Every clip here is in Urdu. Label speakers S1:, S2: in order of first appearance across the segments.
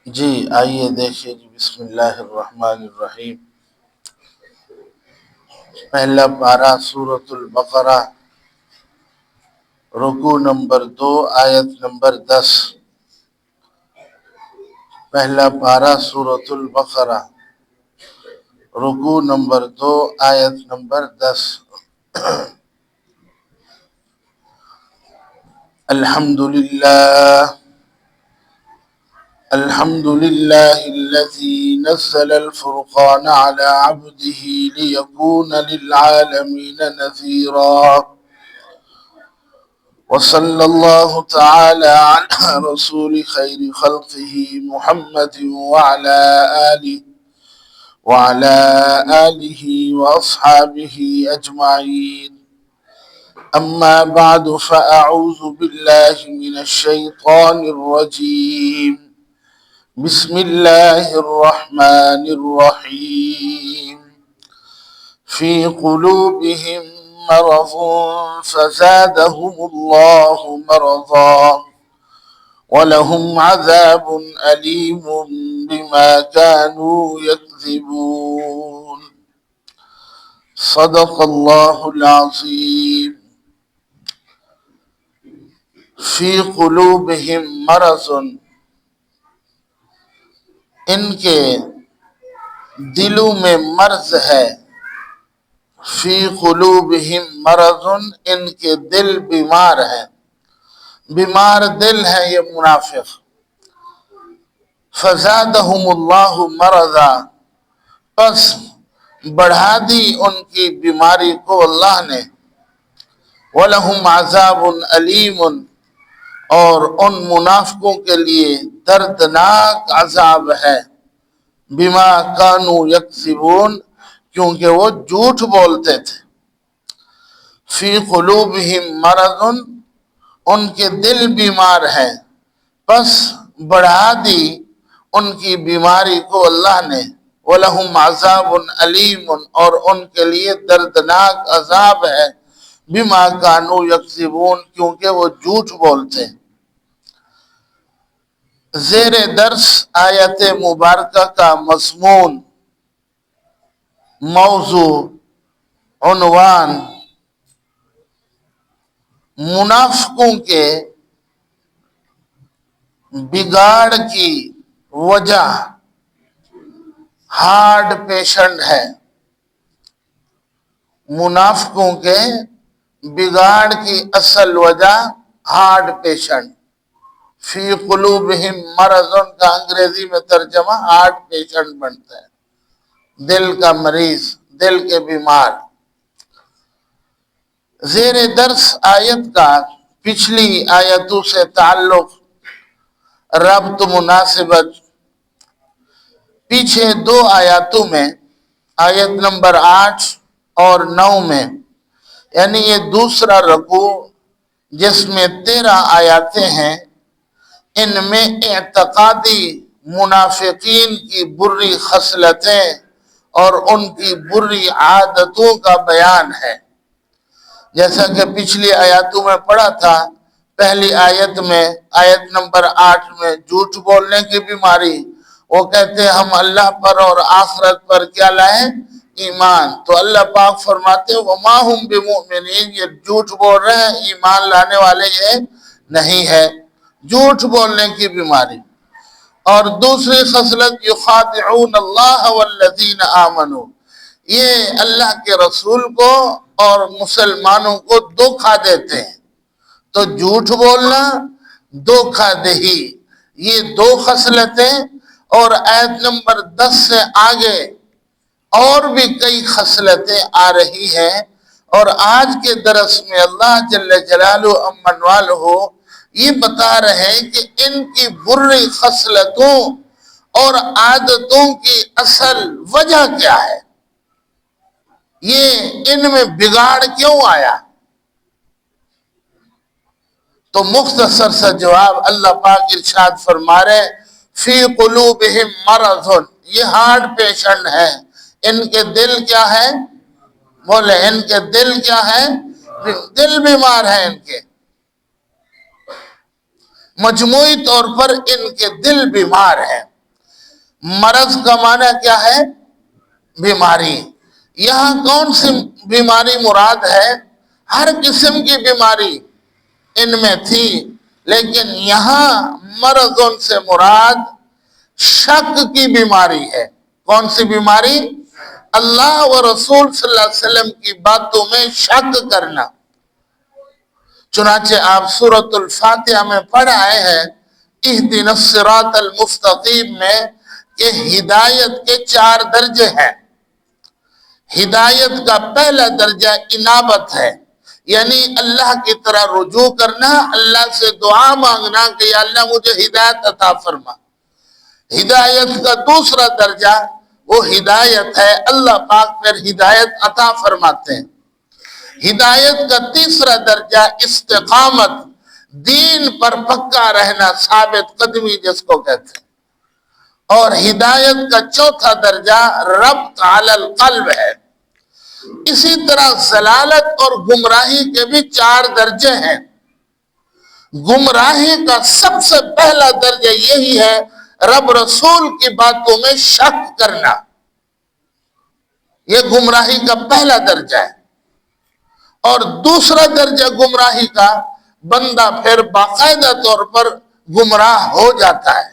S1: جی آئیے دیکھیے جی، بسم اللہ الرحمن الرحیم۔ پہلا پارہ سورۃ البقرہ، رکوع نمبر 2، آیت نمبر 10۔ پہلا پارہ سورۃ البقرہ، رکوع نمبر 2، آیت نمبر 10۔ الحمد لله الذي نزل الفرقان على عبده ليكون للعالمين نذيرا، وصلى الله تعالى على رسول خير خلقه محمد وعلى آله وأصحابه أجمعين. أما بعد، فأعوذ بالله من الشيطان الرجيم. بسم الله الرحمن الرحيم. في قلوبهم مرض فزادهم الله مرضا ولهم عذاب أليم بما كانوا يكذبون. صدق الله العظيم. فی قلوبہم مرض، ان کے دلوں میں مرض ہے۔ فی قلوبہم مرض، ان کے دل بیمار ہیں، بیمار دل ہے یہ منافق۔ فزادہم اللہ مرضا، پس بڑھا دی ان کی بیماری کو اللہ نے۔ وَلَهُمْ عَذَابٌ عَلِيمٌ، اور ان منافقوں کے لیے دردناک عذاب ہے۔ بما کانوا یکذبون، کیونکہ وہ جھوٹ بولتے تھے۔ فی قلوبہم مرض، ان کے دل بیمار ہیں، پس بڑھا دی ان کی بیماری کو اللہ نے۔ وَلَهُمْ عَذَابٌ عَلِيمٌ، اور ان کے لیے دردناک عذاب ہے۔ بما کانوا یکذبون، کیونکہ وہ جھوٹ بولتے ہیں۔ زیر درس آیت مبارکہ کا مضمون، موضوع، عنوان، منافقوں کے بگاڑ کی وجہ ہارٹ پیشنٹ ہے۔ منافقوں کے بگاڑ کی اصل وجہ ہارٹ پیشنٹ۔ فی قلوبہم مرض کا انگریزی میں ترجمہ ہارٹ پیشنٹ بنتا ہے، دل کا مریض، دل کے بیمار۔ زیر درس آیت کا پچھلی آیتوں سے تعلق، ربط، مناسبت، پیچھے دو آیاتوں میں، آیت نمبر 8 اور 9 میں، یعنی یہ دوسرا رکوع جس میں 13 آیاتیں ہیں، ان میں اعتقادی منافقین کی بری خصلتیں اور ان کی بری عادتوں کا بیان ہے۔ جیسا کہ پچھلی آیاتوں میں پڑھا تھا، پہلی آیت میں، آیت نمبر 8 میں، جھوٹ بولنے کی بیماری۔ وہ کہتے ہیں ہم اللہ پر اور آخرت پر کیا لائیں؟ ایمان۔ تو اللہ پاک فرماتے ہیں وَمَا هُمْ بِمُؤْمِنِينَ، یہ جھوٹ بول رہے ہیں، ایمان لانے والے یہ نہیں ہے۔ جھوٹ بولنے کی بیماری۔ اور دوسری خصلت، یخادعون اللہ والذین آمنوا، یہ اللہ کے رسول کو اور مسلمانوں کو دھوکہ دیتے ہیں۔ تو جھوٹ بولنا، دھوکہ دہی، یہ دو خصلتیں۔ اور آیت نمبر 10 سے آگے اور بھی کئی خصلتیں آ رہی ہیں۔ اور آج کے درس میں اللہ جل جلالہ امن والہ یہ بتا رہے ہیں کہ ان کی بری خصلتوں اور عادتوں کی اصل وجہ کیا ہے، یہ ان میں بگاڑ کیوں آیا۔ تو مختصر سا جواب اللہ پاک ارشاد فرما رہے فی قلوبہم مرض، یہ ہارٹ پیشنٹ ہیں، ان کے دل کیا ہے؟ بولے ان کے دل کیا ہے؟ دل بیمار ہیں ان کے، مجموعی طور پر ان کے دل بیمار ہیں۔ مرض کا معنی کیا ہے؟ بیماری. یہاں کون سی بیماری مراد ہے؟ ہر قسم کی بیماری ان میں تھی، لیکن یہاں مرضوں سے مراد شک کی بیماری ہے. کون سی بیماری؟ اللہ و رسول صلی اللہ علیہ وسلم کی باتوں میں شک کرنا. چنانچہ آپ سورۃ الفاتحہ میں پڑھ آئے ہیں اہدنا الصراط المستقیم میں کہ ہدایت کے 4 درجے ہیں. ہدایت کا پہلا درجہ انابت ہے، یعنی اللہ کی طرح رجوع کرنا، اللہ سے دعا مانگنا کہ یا اللہ مجھے ہدایت عطا فرما. ہدایت کا دوسرا درجہ وہ ہدایت ہے، اللہ پاک پھر ہدایت عطا فرماتے ہیں. ہدایت کا تیسرا درجہ استقامت، دین پر پکا رہنا، ثابت قدمی جس کو کہتے ہیں. اور ہدایت کا چوتھا درجہ ربط علی القلب ہے. اسی طرح ضلالت اور گمراہی کے بھی 4 درجے ہیں. گمراہی کا سب سے پہلا درجہ یہی ہے رب رسول کی باتوں میں شک کرنا. یہ گمراہی کا پہلا درجہ ہے. اور دوسرا درجہ گمراہی کا، بندہ پھر باقاعدہ طور پر گمراہ ہو جاتا ہے.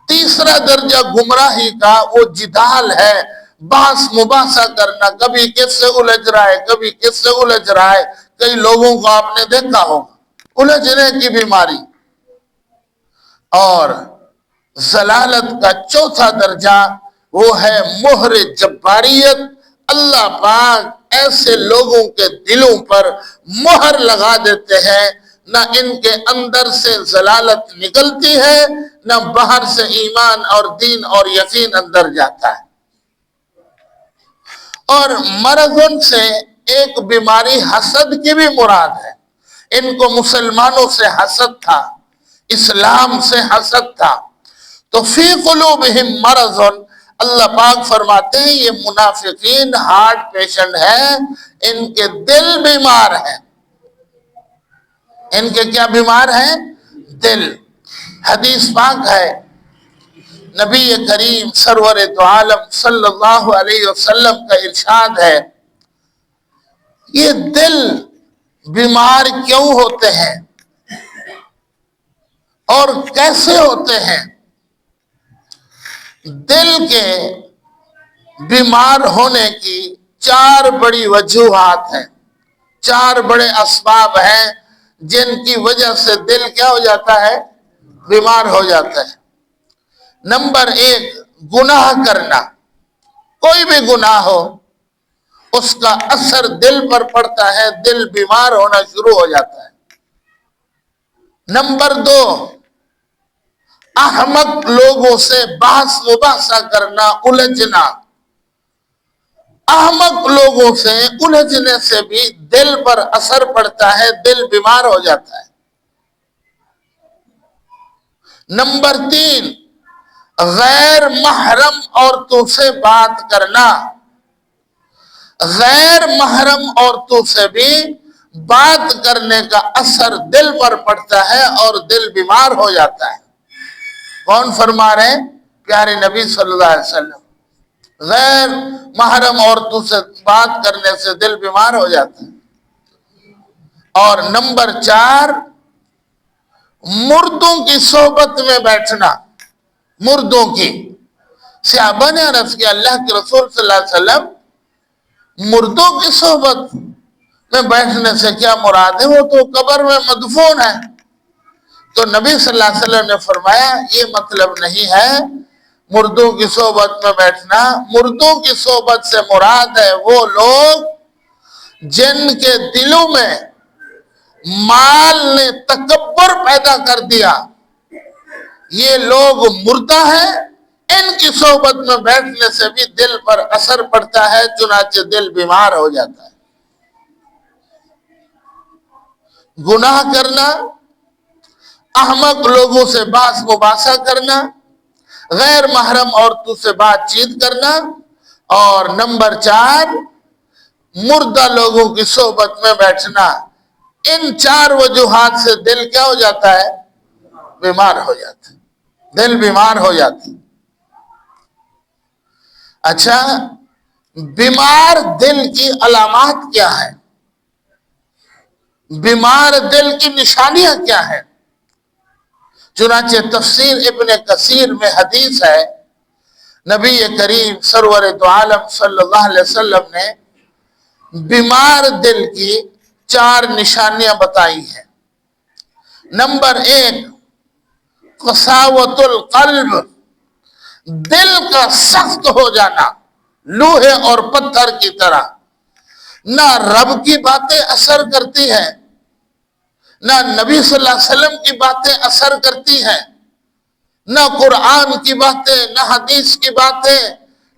S1: تیسرا درجہ گمراہی کا وہ جدال ہے، بحث مباحثہ کرنا، کبھی کس سے الجھ رہا ہے، کبھی کس سے الجھ رہا ہے. کئی لوگوں کو آپ نے دیکھا ہوگا الجھنے کی بیماری. اور ضلالت کا چوتھا درجہ وہ ہے مہر جباریت. اللہ پاک ایسے لوگوں کے دلوں پر مہر لگا دیتے ہیں، نہ ان کے اندر سے ضلالت نکلتی ہے، نہ باہر سے ایمان اور دین اور یقین اندر جاتا ہے. اور مرضوں سے ایک بیماری حسد کی بھی مراد ہے. ان کو مسلمانوں سے حسد تھا، اسلام سے حسد تھا. تو فی قلوبہم مرض، اللہ پاک فرماتے ہیں یہ منافقین ہارٹ پیشنٹ ہیں، ان کے دل بیمار ہیں. ان کے کیا بیمار ہیں؟ دل. حدیث پاک ہے، نبی کریم سرور دو عالم صلی اللہ علیہ وسلم کا ارشاد ہے یہ دل بیمار کیوں ہوتے ہیں اور کیسے ہوتے ہیں؟ دل کے بیمار ہونے کی 4 بڑی وجوہات ہیں، 4 بڑے اسباب ہیں جن کی وجہ سے دل کیا ہو جاتا ہے؟ بیمار ہو جاتا ہے. نمبر 1، گناہ کرنا. کوئی بھی گناہ ہو اس کا اثر دل پر پڑتا ہے، دل بیمار ہونا شروع ہو جاتا ہے. نمبر 2، احمق لوگوں سے بحث مباحثہ کرنا، الجھنا. احمق لوگوں سے الجھنے سے بھی دل پر اثر پڑتا ہے، دل بیمار ہو جاتا ہے. نمبر 3، غیر محرم عورتوں سے بات کرنا. غیر محرم عورتوں سے بھی بات کرنے کا اثر دل پر پڑتا ہے اور دل بیمار ہو جاتا ہے. کون فرما رہے ہیں؟ پیارے نبی صلی اللہ علیہ وسلم. غیر محرم عورتوں سے بات کرنے سے دل بیمار ہو جاتا ہے. اور نمبر 4، مردوں کی صحبت میں بیٹھنا. مردوں کی. صحابہ نے عرض کیا اللہ کے رسول صلی اللہ علیہ وسلم مردوں کی صحبت میں بیٹھنے سے کیا مراد ہے؟ وہ تو قبر میں مدفون ہے. تو نبی صلی اللہ علیہ وسلم نے فرمایا یہ مطلب نہیں ہے مردوں کی صحبت میں بیٹھنا. مردوں کی صحبت سے مراد ہے وہ لوگ جن کے دلوں میں مال نے تکبر پیدا کر دیا. یہ لوگ مردہ ہیں، ان کی صحبت میں بیٹھنے سے بھی دل پر اثر پڑتا ہے، چنانچہ دل بیمار ہو جاتا ہے. گناہ کرنا، احمق لوگوں سے بحث مباحثہ کرنا، غیر محرم عورتوں سے بات چیت کرنا، اور نمبر 4، مردہ لوگوں کی صحبت میں بیٹھنا. ان 4 وجوہات سے دل کیا ہو جاتا ہے؟ بیمار ہو جاتا ہے. دل بیمار ہو جاتا ہے. اچھا، بیمار دل کی علامات کیا ہے؟ بیمار دل کی نشانیاں کیا ہے؟ چنانچہ تفسیر ابن کثیر میں حدیث ہے، نبی کریم سرور دو عالم صلی اللہ علیہ وسلم نے بیمار دل کی 4 نشانیاں بتائی ہیں۔ نمبر 1، قساوت القلب، دل کا سخت ہو جانا، لوہے اور پتھر کی طرح۔ نہ رب کی باتیں اثر کرتی ہیں، نہ نبی صلی اللہ علیہ وسلم کی باتیں اثر کرتی ہیں، نہ قرآن کی باتیں، نہ حدیث کی باتیں،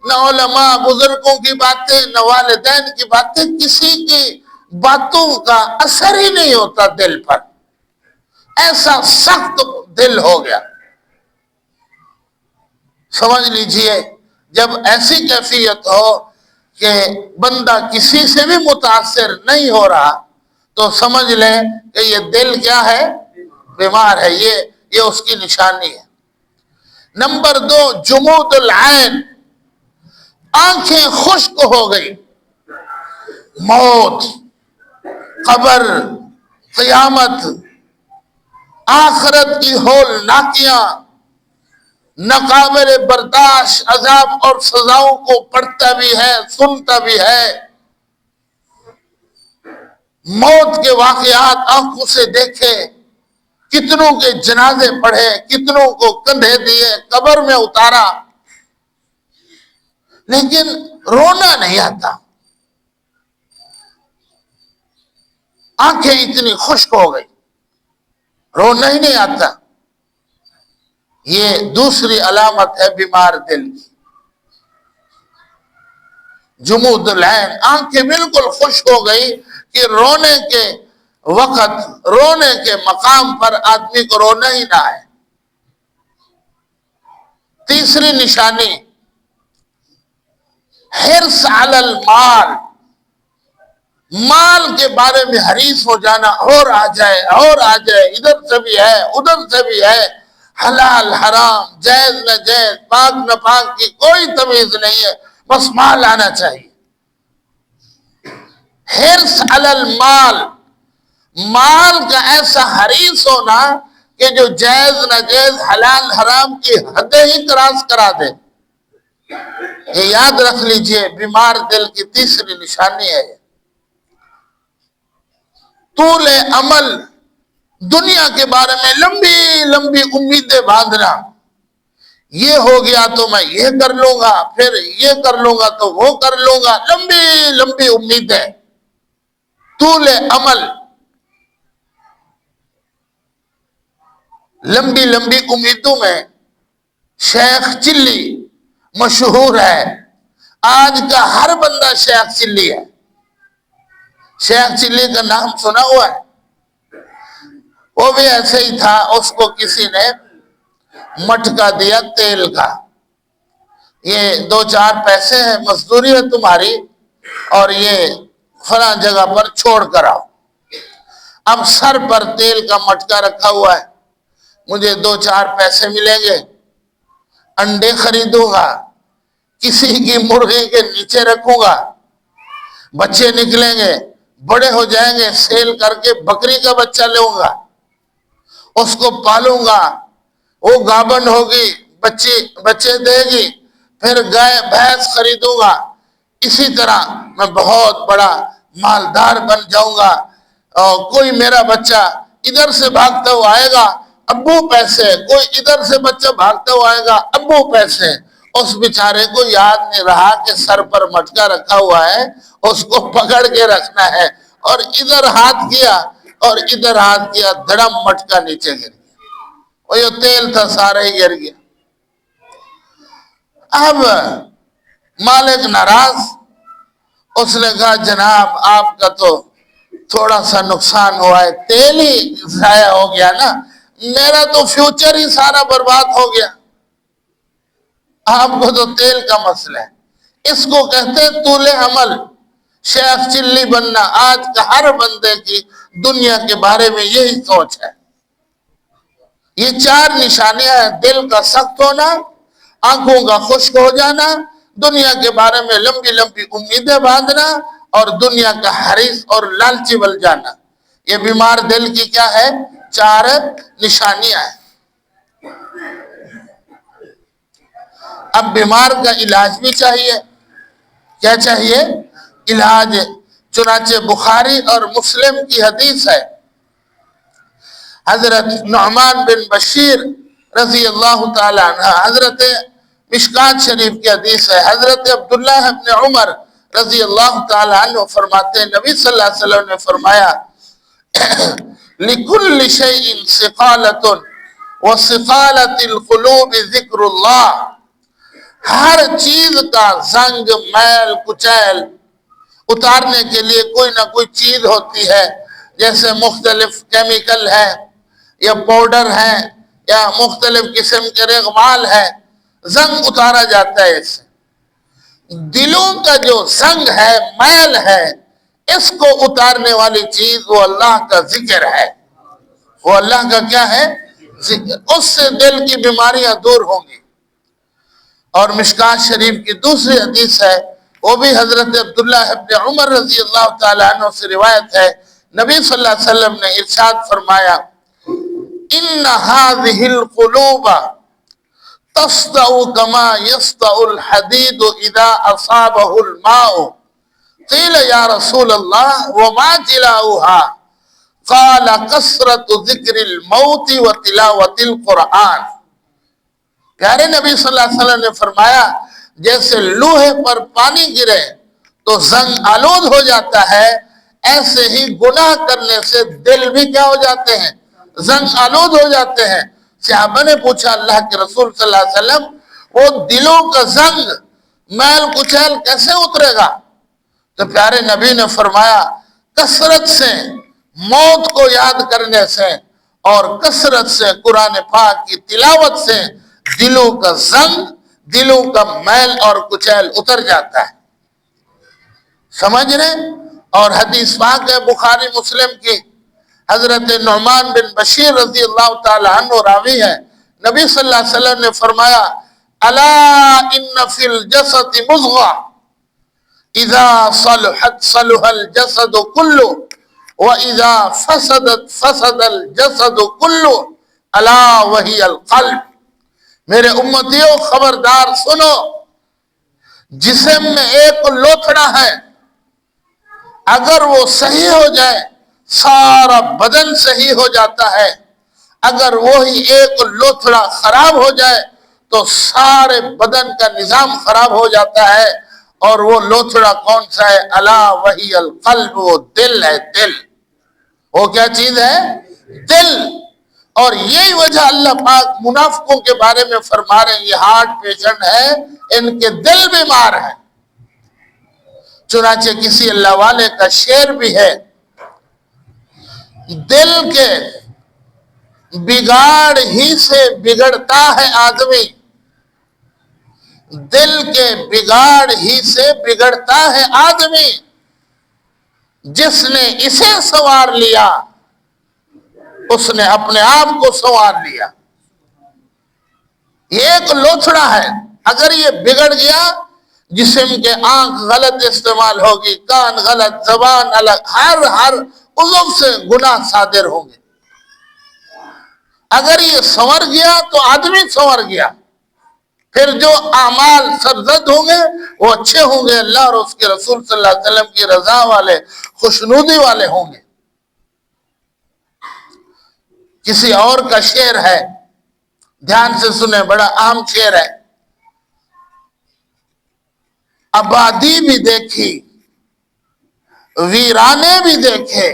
S1: نہ علماء بزرگوں کی باتیں، نہ والدین کی باتیں، کسی کی باتوں کا اثر ہی نہیں ہوتا دل پر۔ ایسا سخت دل ہو گیا۔ سمجھ لیجئے، جب ایسی کیفیت ہو کہ بندہ کسی سے بھی متاثر نہیں ہو رہا تو سمجھ لیں کہ یہ دل کیا ہے؟ بیمار ہے۔ یہ اس کی نشانی ہے۔ نمبر 2، جمود العین، آنکھیں خشک ہو گئی۔ موت، قبر، قیامت، آخرت کی ہولناکیاں، ناقابل برداشت عذاب اور سزاؤں کو پڑھتا بھی ہے، سنتا بھی ہے۔ موت کے واقعات آنکھوں سے دیکھے، کتنوں کے جنازے پڑھے، کتنوں کو کندھے دیے، قبر میں اتارا، لیکن رونا نہیں آتا۔ آنکھیں اتنی خشک ہو گئی، رونا ہی نہیں آتا۔ یہ دوسری علامت ہے بیمار دل کی، جمود العین، آنکھیں بالکل خشک ہو گئی کہ رونے کے وقت، رونے کے مقام پر آدمی کو رونا ہی نہ آئے۔ تیسری نشانی، حرص علی المال، مال کے بارے میں حریص ہو جانا، اور آ جائے اور آ جائے، ادھر سے بھی ہے ادھر سے بھی ہے، حلال حرام، جائز نہ جائز، پاک نہ پاک کی کوئی تمیز نہیں ہے، بس مال آنا چاہیے۔ حرص علی المال، مال کا ایسا حریص ہونا کہ جو جائز ناجائز حلال حرام کی حدیں ہی کراس کرا دے۔ یہ یاد رکھ لیجئے، بیمار دل کی تیسری نشانی ہے۔ طول عمل، دنیا کے بارے میں لمبی لمبی امیدیں باندھنا، یہ ہو گیا تو میں یہ کر لوں گا، پھر یہ کر لوں گا تو وہ کر لوں گا، لمبی لمبی امیدیں، طول عمل، لمبی لمبی امیدوں میں شیخ چلی مشہور ہے۔ آج کا ہر بندہ شیخ چلی ہے۔ شیخ چلی کا نام سنا ہوا ہے؟ وہ بھی ایسے ہی تھا، اس کو کسی نے مٹکا دیا تیل کا، یہ 2-4 پیسے ہیں، مزدوری ہے تمہاری، اور یہ فلاں جگہ پر چھوڑ کر آؤ۔ اب سر پر تیل کا مٹکا رکھا ہوا ہے، مجھے 2-4 پیسے ملیں گے، انڈے خریدوں گا، کسی کی مرغی کے نیچے رکھوں گا، بچے نکلیں گے، بڑے ہو جائیں گے، سیل کر کے بکری کا بچہ لوں گا، اس کو پالوں گا، وہ گابن ہوگی، بچے دے گی، پھر گائے بھینس خریدوں گا، اسی طرح میں بہت بڑا مالدار بن جاؤں گا، اور کوئی میرا بچہ ادھر سے بھاگتا ہوا آئے گا، ابو پیسے، کوئی ادھر سے بچہ بھاگتا ہوا آئے گا، ابو پیسے۔ اس بیچارے کو یاد نہیں رہا کہ سر پر مٹکا رکھا ہوا ہے، اس کو پکڑ کے رکھنا ہے، اور ادھر ہاتھ کیا اور ادھر ہاتھ کیا، دھڑم مٹکا نیچے گر گیا، وہ یہ تیل تھا سارا ہی گر گیا۔ اب مالک ناراض، اس نے کہا جناب آپ کا تو تھوڑا سا نقصان ہوا ہے، تیل ہی ضائع ہو گیا نا، میرا تو فیوچر ہی سارا برباد ہو گیا، آپ کو تو تیل کا مسئلہ ہے۔ اس کو کہتے ہیں طول عمل، شیخ چلی بننا۔ آج کا ہر بندے کی دنیا کے بارے میں یہی سوچ ہے۔ یہ 4 نشانیاں ہیں، دل کا سخت ہونا، آنکھوں کا خشک ہو جانا، دنیا کے بارے میں لمبی لمبی امیدیں باندھنا اور دنیا کا حریص اور لالچی بن جانا، یہ بیمار دل کی کیا ہے؟ 4 نشانیاں ہیں۔ اب بیمار کا علاج بھی چاہیے، کیا چاہیے؟ علاج۔ چنانچہ بخاری اور مسلم کی حدیث ہے، حضرت نعمان بن بشیر رضی اللہ تعالی عنہ، حضرت مشکات شریف کی حدیث ہے، حضرت عبداللہ ابن عمر رضی اللہ تعالی عنہ فرماتے ہیں، نبی صلی اللہ علیہ وسلم نے فرمایا لِكُلِّ شَيْءٍ سِقَالَةٌ وَسِقَالَةِ الْقُلُوبِ ذِكْرُ اللَّهِ، ہر چیز کا زنگ، میل، کچیل اتارنے کے لیے کوئی نہ کوئی چیز ہوتی ہے، جیسے مختلف کیمیکل ہے یا پاؤڈر ہے یا مختلف قسم کے رغمال ہے، زنگ اتارا جاتا ہے اس سے۔ دلوں کا جو زنگ ہے، میل ہے، اس کو اتارنے والی چیز وہ اللہ کا ذکر ہے، وہ اللہ کا کیا ہے؟ ذکر۔ اس سے دل کی بیماریاں دور ہوں گی۔ اور مشکات شریف کی دوسری حدیث ہے، وہ بھی حضرت عبداللہ ابن عمر رضی اللہ تعالی عنہ سے روایت ہے، نبی صلی اللہ علیہ وسلم نے ارشاد فرمایا ان هذه القلوب تصدع كما يصدع الحديد اذا اصابه الماء قيل يا رسول الله وما جلاؤها قال كثرة ذكر الموت وتلاوة القرآن۔ پیارے نبی صلی اللہ علیہ وسلم نے فرمایا جیسے لوہے پر پانی گرے تو زنگ آلود ہو جاتا ہے، ایسے ہی گناہ کرنے سے دل بھی کیا ہو جاتے ہیں؟ زنگ آلود ہو جاتے ہیں۔ صحابہ نے پوچھا اللہ کے رسول صلی اللہ علیہ وسلم، وہ دلوں کا زنگ، میل کچیل کیسے اترے گا؟ تو پیارے نبی نے فرمایا کثرت سے موت کو یاد کرنے سے اور کثرت سے قرآن پاک کی تلاوت سے دلوں کا زنگ، دلوں کا میل اور کچیل اتر جاتا ہے۔ سمجھ رہے؟ اور حدیث پاک ہے بخاری مسلم کی، حضرت نعمان بن بشیر رضی اللہ تعالی عنہ راوی ہے، نبی صلی اللہ علیہ وسلم نے فرمایا الا ان فی الجسد مضغہ اذا صلحت صلح الجسد کلہ واذا فسدت فسد الجسد کلہ الا وہی القلب۔ میرے امتیوں خبردار سنو، جسم میں ایک لوتھڑا ہے، اگر وہ صحیح ہو جائے سارا بدن صحیح ہو جاتا ہے، اگر وہی ایک لوتھڑا خراب ہو جائے تو سارے بدن کا نظام خراب ہو جاتا ہے۔ اور وہ لوتھڑا کون سا ہے؟ الا وہی القلب، وہ دل ہے، دل۔ وہ کیا چیز ہے؟ دل۔ اور یہی وجہ اللہ پاک منافقوں کے بارے میں فرما رہے ہیں، یہ ہارٹ پیشنٹ ہے، ان کے دل بیمار ہیں۔ چنانچہ کسی اللہ والے کا شعر بھی ہے، دل کے بگاڑ ہی سے بگڑتا ہے آدمی، دل کے بگاڑ ہی سے بگڑتا ہے آدمی، جس نے اسے سنوار لیا اس نے اپنے آپ کو سنوار لیا۔ یہ ایک لوتھڑا ہے، اگر یہ بگڑ گیا جسم کے آنکھ غلط استعمال ہوگی، کان غلط، زبان الگ، ہر عضو سے گناہ صادر ہوں گے۔ اگر یہ سنور گیا تو آدمی سنور گیا، پھر جو اعمال سرزد ہوں گے وہ اچھے ہوں گے، اللہ اور اس کے رسول صلی اللہ علیہ وسلم کی رضا والے، خوشنودی والے ہوں گے۔ کسی اور کا شعر ہے، دھیان سے سنیں، بڑا اہم شعر ہے۔ آبادی بھی دیکھی، ویرانے بھی دیکھے،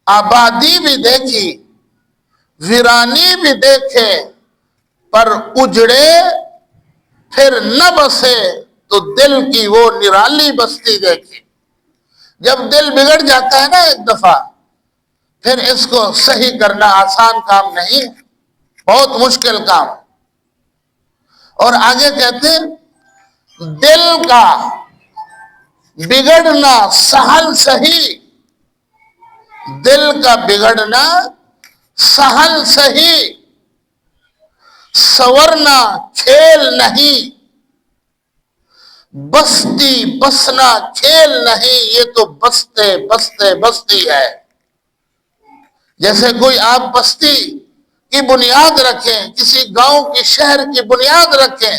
S1: آبادی بھی دیکھی، ویرانی بھی دیکھے، پر اجڑے پھر نہ بسے تو دل کی وہ نرالی بستی دیکھی۔ جب دل بگڑ جاتا ہے نا ایک دفعہ، پھر اس کو صحیح کرنا آسان کام نہیں، بہت مشکل کام۔ اور آگے کہتے ہیں دل کا بگڑنا سہل سہی، دل کا بگڑنا سہل سہی، سورنا کھیل نہیں، بستی بسنا کھیل نہیں، یہ تو بستے بستے بستی ہے۔ جیسے کوئی آپ بستی کی بنیاد رکھیں، کسی گاؤں کی شہر کی بنیاد رکھیں،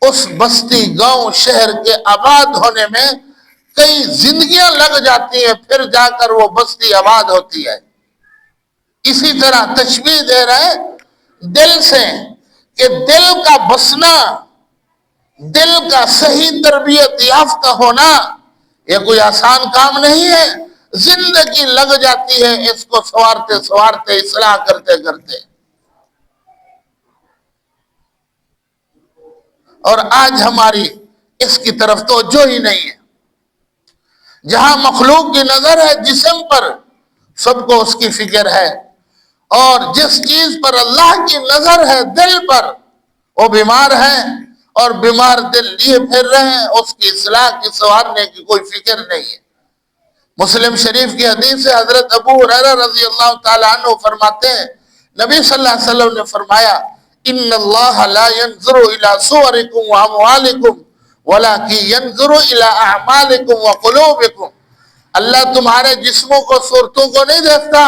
S1: اس بستی گاؤں شہر کے آباد ہونے میں کئی زندگیاں لگ جاتی ہیں، پھر جا کر وہ بستی آباد ہوتی ہے۔ اسی طرح تشبیہ دے رہے دل سے کہ دل کا بسنا، دل کا صحیح تربیت یافتہ ہونا یہ کوئی آسان کام نہیں ہے، زندگی لگ جاتی ہے اس کو سنوارتے سنوارتے، اصلاح کرتے کرتے۔ اور آج ہماری اس کی طرف توجہ ہی نہیں ہے۔ جہاں مخلوق کی نظر ہے جسم پر، سب کو اس کی فکر ہے، اور جس چیز پر اللہ کی نظر ہے دل پر، وہ بیمار ہے، اور بیمار دل لیے پھر رہے ہیں، اس کی اصلاح کی سنوارنے کی کوئی فکر نہیں ہے۔ مسلم شریف کی حدیث سے حضرت ابو ہریرہ رضی اللہ تعالیٰ عنہ فرماتے ہیں، نبی صلی اللہ علیہ وسلم نے فرمایا، ان اللہ لا ينظر الى صورکم واموالکم ولکن ينظر الى اعمالکم وقلوبکم۔ اللہ تمہارے جسموں کو، صورتوں کو نہیں دیکھتا،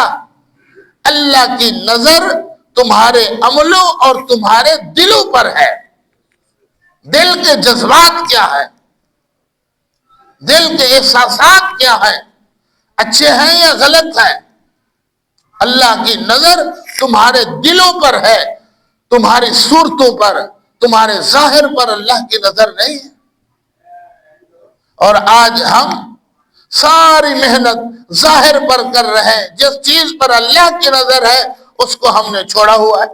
S1: اللہ کی نظر تمہارے عملوں اور تمہارے دلوں پر ہے۔ دل کے جذبات کیا ہے، دل کے احساسات کیا ہے، اچھے ہیں یا غلط ہیں؟ اللہ کی نظر تمہارے دلوں پر ہے، تمہاری صورتوں پر، تمہارے ظاہر پر اللہ کی نظر نہیں ہے۔ اور آج ہم ساری محنت ظاہر پر کر رہے ہیں، جس چیز پر اللہ کی نظر ہے اس کو ہم نے چھوڑا ہوا ہے۔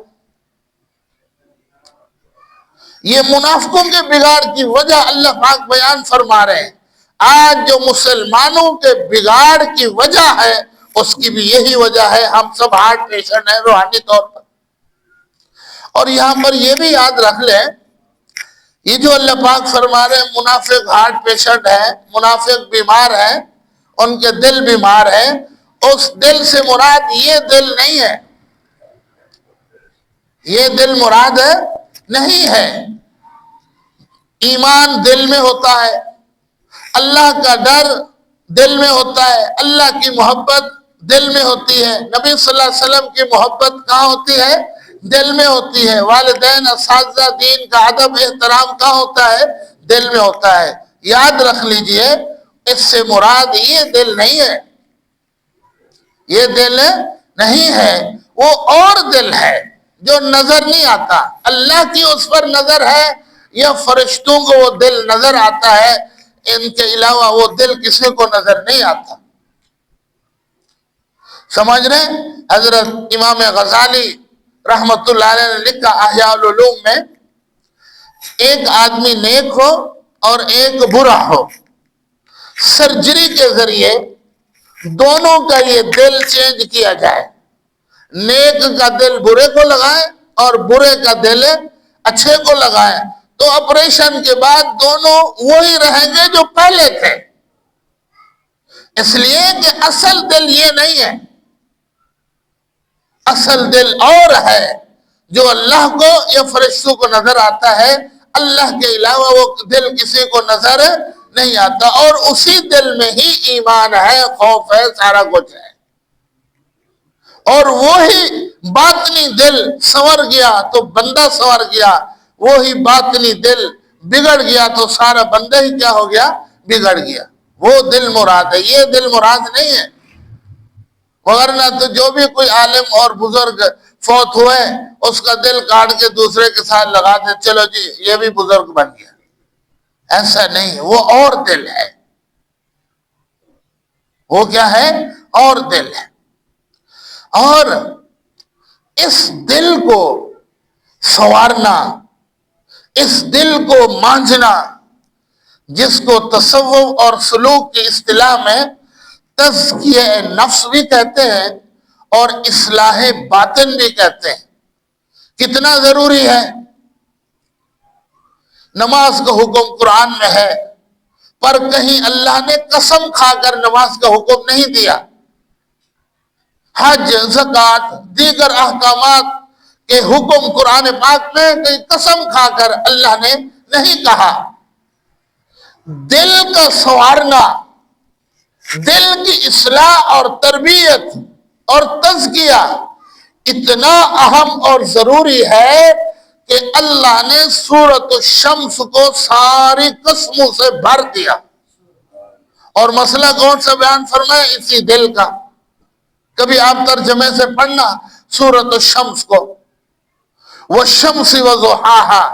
S1: یہ منافقوں کے بگاڑ کی وجہ اللہ پاک بیان فرما رہے ہیں۔ آج جو مسلمانوں کے بگاڑ کی وجہ ہے اس کی بھی یہی وجہ ہے، ہم سب ہارٹ پیشنٹ ہیں روحانی طور پر۔ اور یہاں پر یہ بھی یاد رکھ لیں، یہ جو اللہ پاک فرما رہے ہیں منافق ہارٹ پیشنٹ ہے، منافق بیمار ہے، ان کے دل بیمار ہے، اس دل سے مراد یہ دل نہیں ہے، یہ دل مراد نہیں ہے۔ ایمان دل میں ہوتا ہے، اللہ کا ڈر دل میں ہوتا ہے، اللہ کی محبت دل میں ہوتی ہے، نبی صلی اللہ علیہ وسلم کی محبت کہاں ہوتی ہے؟ دل میں ہوتی ہے، والدین اساتذہ دین کا ادب احترام کہاں ہوتا ہے؟ دل میں ہوتا ہے۔ یاد رکھ لیجئے، اس سے مراد یہ دل نہیں ہے، یہ دل نہیں ہے، وہ اور دل ہے جو نظر نہیں آتا۔ اللہ کی اس پر نظر ہے یا فرشتوں کو وہ دل نظر آتا ہے، ان کے علاوہ وہ دل کسی کو نظر نہیں آتا۔ سمجھ رہے ہیں؟ حضرت امام غزالی رحمت اللہ علیہ نے لکھا احیاء العلوم میں، ایک آدمی نیک ہو اور ایک برا ہو، سرجری کے ذریعے دونوں کا یہ دل چینج کیا جائے، نیک کا دل برے کو لگائے اور برے کا دل اچھے کو لگائے، تو آپریشن کے بعد دونوں وہی رہیں گے جو پہلے تھے۔ اس لیے کہ اصل دل یہ نہیں ہے، اصل دل اور ہے جو اللہ کو یا فرشتوں کو نظر آتا ہے، اللہ کے علاوہ وہ دل کسی کو نظر نہیں آتا، اور اسی دل میں ہی ایمان ہے، خوف ہے، سارا کچھ ہے۔ اور وہی باطنی دل سنور گیا تو بندہ سنور گیا، وہی باطنی دل بگڑ گیا تو سارا بندہ ہی کیا ہو گیا؟ بگڑ گیا۔ وہ دل مراد ہے، یہ دل مراد نہیں ہے۔ ورنہ تو جو بھی کوئی عالم اور بزرگ فوت ہوئے اس کا دل کاٹ کے دوسرے کے ساتھ لگا دے، چلو جی یہ بھی بزرگ بن گیا، ایسا نہیں، وہ اور دل ہے، وہ کیا ہے؟ اور دل ہے۔ اور اس دل کو سنوارنا، اس دل کو مانجنا، جس کو تصوف اور سلوک کی اصطلاح میں تزکیہ نفس بھی کہتے ہیں اور اصلاح باطن بھی کہتے ہیں، کتنا ضروری ہے۔ نماز کا حکم قرآن میں ہے، پر کہیں اللہ نے قسم کھا کر نماز کا حکم نہیں دیا۔ حج، زکوٰۃ، دیگر احکامات کہ حکم قرآن پاک میں کوئی قسم کھا کر اللہ نے نہیں کہا۔ دل کا سنوارنا، دل کی اصلاح اور تربیت اور تزکیہ اتنا اہم اور ضروری ہے کہ اللہ نے سورۃ الشمس کو ساری قسموں سے بھر دیا، اور مسئلہ کون سا بیان فرمایا؟ اسی دل کا۔ کبھی آپ ترجمے سے پڑھنا سورۃ الشمس کو، والشمس وضحاہا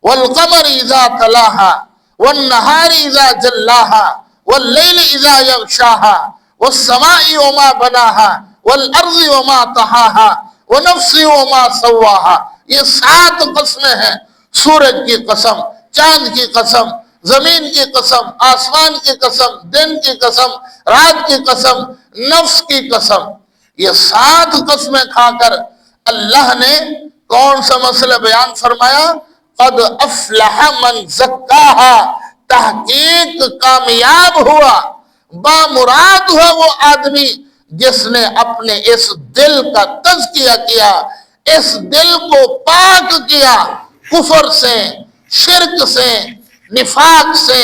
S1: والقمر اذا تلاہا والنہار اذا جلاہا واللیل اذا یغشاہا والسماء وما بناہا والارض وما طحاہا ونفس وما سواہا۔ یہ 7 قسمیں ہیں، سورج کی قسم، چاند کی قسم، زمین کی قسم، آسمان کی قسم، دن کی قسم، رات کی قسم، نفس کی قسم۔ یہ 7 قسمیں کھا کر اللہ نے کون سا مسئلہ بیان فرمایا؟ قد افلح من زکاہا، تحقیق کامیاب ہوا، بامراد ہوا وہ آدمی جس نے اپنے اس دل کا تزکیہ کیا، اس دل کو پاک کیا کفر سے، شرک سے، نفاق سے،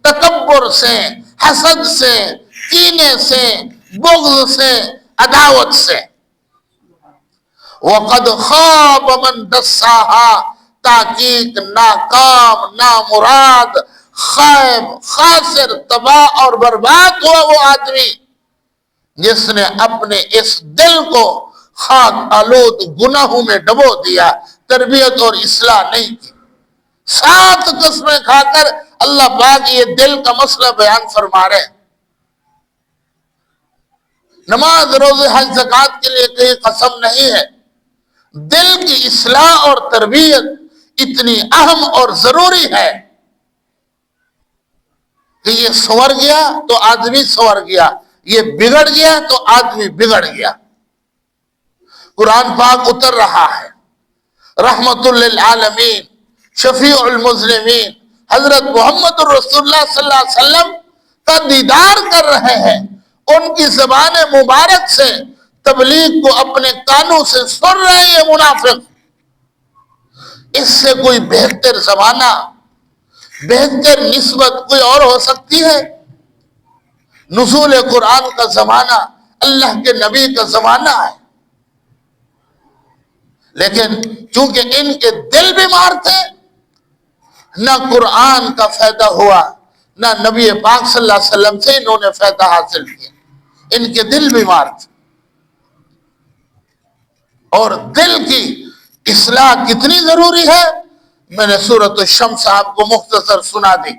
S1: تکبر سے، حسد سے، کینے سے، بغض سے، عداوت سے۔ وَقَدْ خَابَ مَنْ دَسَّاهَا، تحقیق ناکام، نامراد، خائب، خاسر، تباہ اور برباد ہوا وہ آدمی جس نے اپنے اس دل کو خاک آلود گناہوں میں ڈبو دیا، تربیت اور اصلاح نہیں کی۔ 7 قسمیں کھا کر اللہ پاک یہ دل کا مسئلہ بیان فرما رہے ہیں۔ نماز، روزے، حج، زکوٰۃ کے لیے کوئی قسم نہیں ہے۔ دل کی اصلاح اور تربیت اتنی اہم اور ضروری ہے کہ یہ سنور گیا تو آدمی سنور گیا، یہ بگڑ گیا تو آدمی بگڑ گیا۔ قرآن پاک اتر رہا ہے، رحمت للعالمین، شفیع المذنبین، حضرت محمد الرسول اللہ صلی اللہ علیہ وسلم کا دیدار کر رہے ہیں، ان کی زبان مبارک سے تبلیغ کو اپنے کانوں سے سن رہے ہیں یہ منافق۔ اس سے کوئی بہتر زمانہ، بہتر نسبت کوئی اور ہو سکتی ہے؟ نزول قرآن کا زمانہ اللہ کے نبی کا زمانہ ہے، لیکن چونکہ ان کے دل بیمار تھے، نہ قرآن کا فائدہ ہوا، نہ نبی پاک صلی اللہ علیہ وسلم سے انہوں نے فائدہ حاصل کیا۔ ان کے دل بیمار تھے، اور دل کی اصلاح کتنی ضروری ہے میں نے سورۃ الشمس آپ کو مختصر سنا دی۔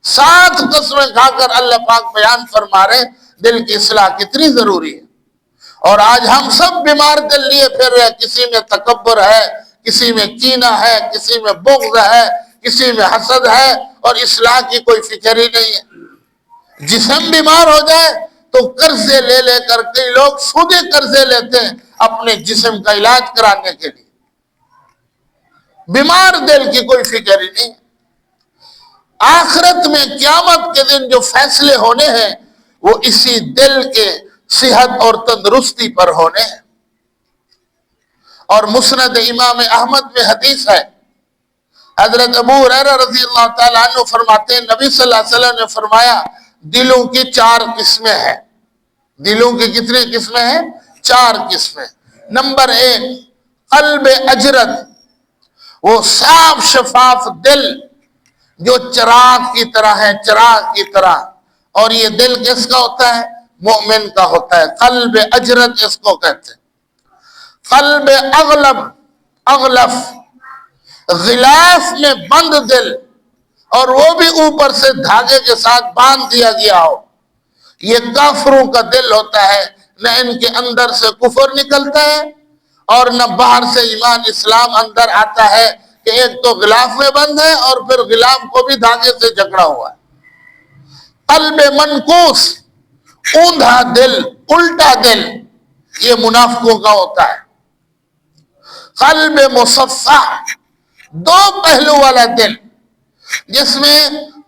S1: 7 قسمیں کھا کر اللہ پاک بیان فرما رہے دل کی اصلاح کتنی ضروری ہے۔ اور آج ہم سب بیمار دل لیے پھر رہے، کسی میں تکبر ہے، کسی میں کینہ ہے، کسی میں بغض ہے، کسی میں حسد ہے، اور اصلاح کی کوئی فکر ہی نہیں ہے۔ جسم بیمار ہو جائے تو قرضے لے لے کر کئی لوگ سودی قرضے لیتے ہیں اپنے جسم کا علاج کرانے کے لیے۔ بیمار دل کی کوئی فکر ہی نہیں۔ آخرت میں قیامت کے دن جو فیصلے ہونے ہیں وہ اسی دل کے صحت اور تندرستی پر ہونے ہیں۔ اور مسند امام احمد میں حدیث ہے، حضرت ابو ہریرہ رضی اللہ تعالیٰ عنہ فرماتے ہیں نبی صلی اللہ علیہ وسلم نے فرمایا دلوں کی 4 قسمیں ہیں۔ دلوں کی کتنی قسمیں ہیں؟ 4 قسمیں۔ نمبر 1 قلب اجرد، وہ صاف شفاف دل جو چراغ کی طرح ہے، چراغ کی طرح۔ اور یہ دل کس کا ہوتا ہے؟ مومن کا ہوتا ہے۔ قلب اجرد اس کو کہتے ہیں۔ قلب اغلب، اغلف، غلاف میں بند دل، اور وہ بھی اوپر سے دھاگے کے ساتھ باندھ دیا گیا ہو، یہ کافروں کا دل ہوتا ہے۔ نہ ان کے اندر سے کفر نکلتا ہے اور نہ باہر سے ایمان اسلام اندر آتا ہے، کہ ایک تو غلاف میں بند ہے اور پھر غلاف کو بھی دھاگے سے جکڑا ہوا ہے۔ قلب منکوس، اوندھا دل، الٹا دل، یہ منافقوں کا ہوتا ہے۔ قلب مصفح، 2 پہلو والا دل، جس میں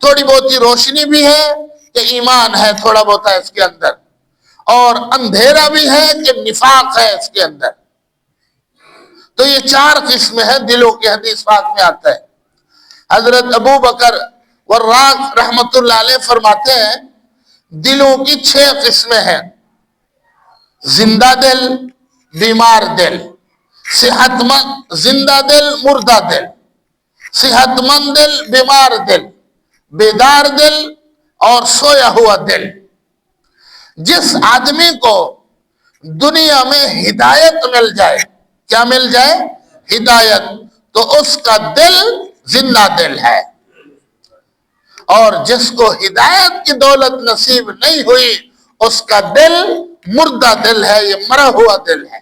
S1: تھوڑی بہت روشنی بھی ہے کہ ایمان ہے تھوڑا بہت ہے اس کے اندر، اور اندھیرا بھی ہے کہ نفاق ہے اس کے اندر۔ تو یہ 4 قسمیں ہیں دلوں کی، حدیث پاک میں آتا ہے۔ حضرت ابو بکر وراق رحمت اللہ علیہ فرماتے ہیں دلوں کی 6 قسمیں ہیں: زندہ دل، بیمار دل، صحت مند، زندہ دل، مردہ دل، صحت مند دل، بیمار دل، بیدار دل اور سویا ہوا دل۔ جس آدمی کو دنیا میں ہدایت مل جائے، کیا مل جائے؟ ہدایت، تو اس کا دل زندہ دل ہے، اور جس کو ہدایت کی دولت نصیب نہیں ہوئی اس کا دل مردہ دل ہے، یہ مرا ہوا دل ہے۔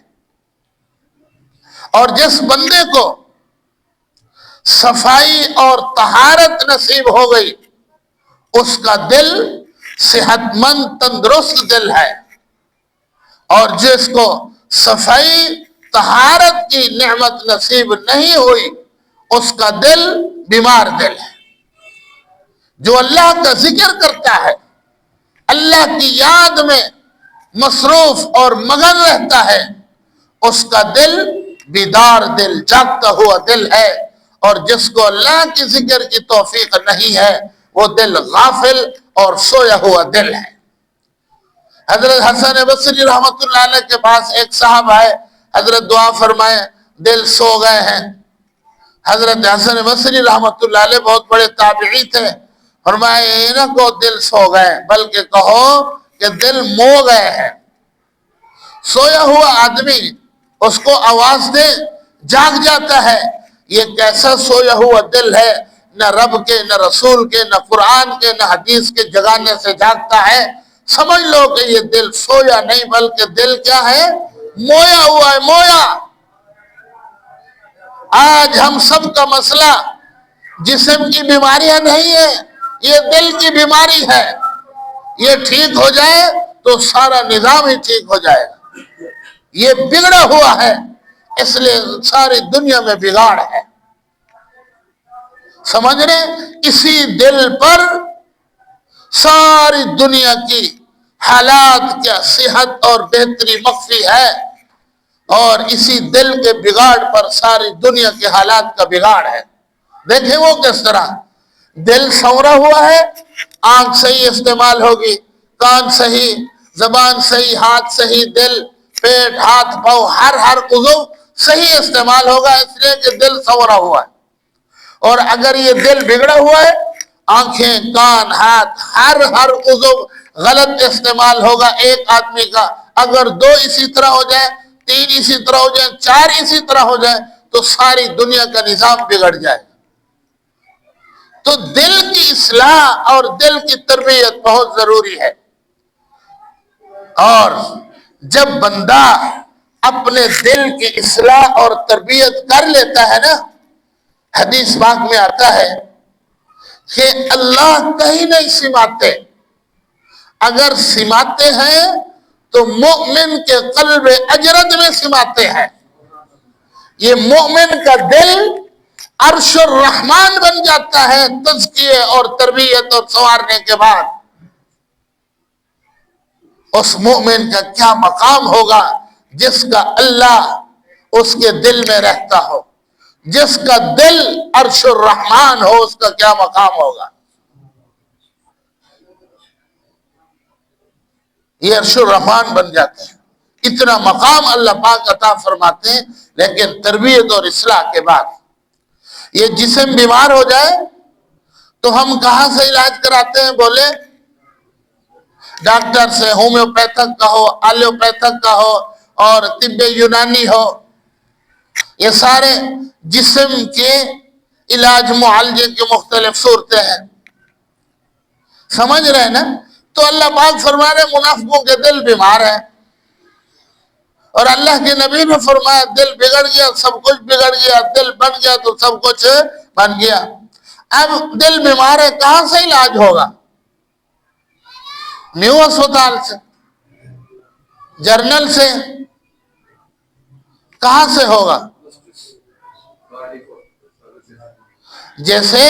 S1: اور جس بندے کو صفائی اور طہارت نصیب ہو گئی اس کا دل صحت مند تندرست دل ہے، اور جس کو صفائی طہارت کی نعمت نصیب نہیں ہوئی اس کا دل بیمار دل ہے۔ جو اللہ کا ذکر کرتا ہے، اللہ کی یاد میں مصروف اور مگن رہتا ہے، اس کا دل بیدار دل، جاگتا ہوا دل ہے، اور جس کو اللہ کی ذکر کی توفیق نہیں ہے وہ دل غافل اور سویا ہوا دل ہے۔ حضرت حسن بصری رحمت اللہ علیہ کے پاس ایک صاحب آئے، حضرت دعا فرمائے، دل سو گئے ہیں۔ حضرت حسن بصری رحمت اللہ علیہ بہت بڑے تابعی تھے، فرمائے یہ نہ کو دل سو گئے بلکہ کہو کہ دل مو گئے ہیں۔ سویا ہوا آدمی اس کو آواز دے جاگ جاتا ہے، یہ کیسا سویا ہوا دل ہے، نہ رب کے، نہ رسول کے، نہ قرآن کے، نہ حدیث کے جگانے سے جاگتا ہے۔ سمجھ لو کہ یہ دل سویا نہیں بلکہ دل کیا ہے؟ مویا ہوا ہے، مویا۔ آج ہم سب کا مسئلہ جسم کی بیماریاں نہیں ہے، یہ دل کی بیماری ہے۔ یہ ٹھیک ہو جائے تو سارا نظام ہی ٹھیک ہو جائے گا۔ یہ بگڑا ہوا ہے، اس لیے ساری دنیا میں بگاڑ ہے۔ سمجھ رہے؟ اسی دل پر ساری دنیا کی حالات کیا صحت اور بہتری مخفی ہے، اور اسی دل کے بگاڑ پر ساری دنیا کے حالات کا بگاڑ ہے۔ دیکھیں وہ کس طرح دل سورا ہوا ہے، آنکھ صحیح استعمال ہوگی، کان صحیح، زبان صحیح، ہاتھ صحیح، دل، پیٹ، ہاتھ، پاؤں، ہر عضو صحیح استعمال ہوگا، اس لیے کہ دل سورا ہوا ہے۔ اور اگر یہ دل بگڑا ہوا ہے، آنکھیں، کان، ہاتھ، ہر عضو غلط استعمال ہوگا ایک آدمی کا۔ اگر 2 اسی طرح ہو جائے، 3 اسی طرح ہو جائے، 4 اسی طرح ہو جائے تو ساری دنیا کا نظام بگڑ جائے۔ تو دل کی اصلاح اور دل کی تربیت بہت ضروری ہے، اور جب بندہ اپنے دل کی اصلاح اور تربیت کر لیتا ہے نا، حدیث پاک میں آتا ہے کہ اللہ کہیں نہیں سماتے، اگر سماتے ہیں تو مومن کے قلب اجرد میں سماتے ہیں۔ یہ مومن کا دل عرش الرحمن بن جاتا ہے تزکیے اور تربیت اور سنوارنے کے بعد۔ اس مومن کا کیا مقام ہوگا جس کا اللہ اس کے دل میں رہتا ہو، جس کا دل عرش الرحمن ہو، اس کا کیا مقام ہوگا۔ یہ عرش الرحمن بن جاتے ہیں، اتنا مقام اللہ پاک عطا فرماتے ہیں، لیکن تربیت اور اصلاح کے بعد۔ یہ جسم بیمار ہو جائے تو ہم کہاں سے علاج کراتے ہیں؟ بولے ڈاکٹر سے، ہومیوپیتھک کا ہو، ایلوپیتھک کا ہو اور طب یونانی ہو، یہ سارے جسم کے علاج معالجے کی مختلف صورتیں ہیں۔ سمجھ رہے ہیں نا؟ تو اللہ پاک فرما رہے منافقوں کے دل بیمار ہیں، اور اللہ کے نبی نے فرمایا دل بگڑ گیا سب کچھ بگڑ گیا، دل بن گیا تو سب کچھ بن گیا۔ اب دل بیمار ہے، کہاں سے علاج ہوگا؟ نیو اسپتال سے، جرنل سے، کہاں سے ہوگا؟ جیسے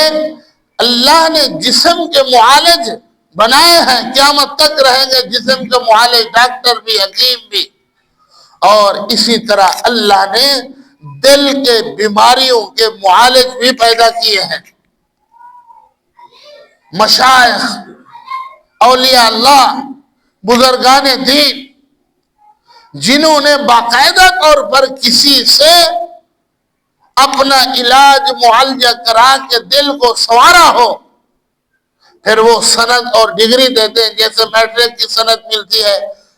S1: اللہ نے جسم کے معالج بنائے ہیں، قیامت تک رہیں گے جسم کے معالج، ڈاکٹر بھی، حکیم بھی، اور اسی طرح اللہ نے دل کے بیماریوں کے معالج بھی پیدا کیے ہیں. مشائخ، اولیاء اللہ، بزرگان دین، جنہوں نے باقاعدہ طور پر کسی سے اپنا علاج معالجہ کرا کے دل کو سنوارا ہو، پھر وہ سند اور ڈگری دیتے ہیں. جیسے میٹرک کی سند ملتی ہے،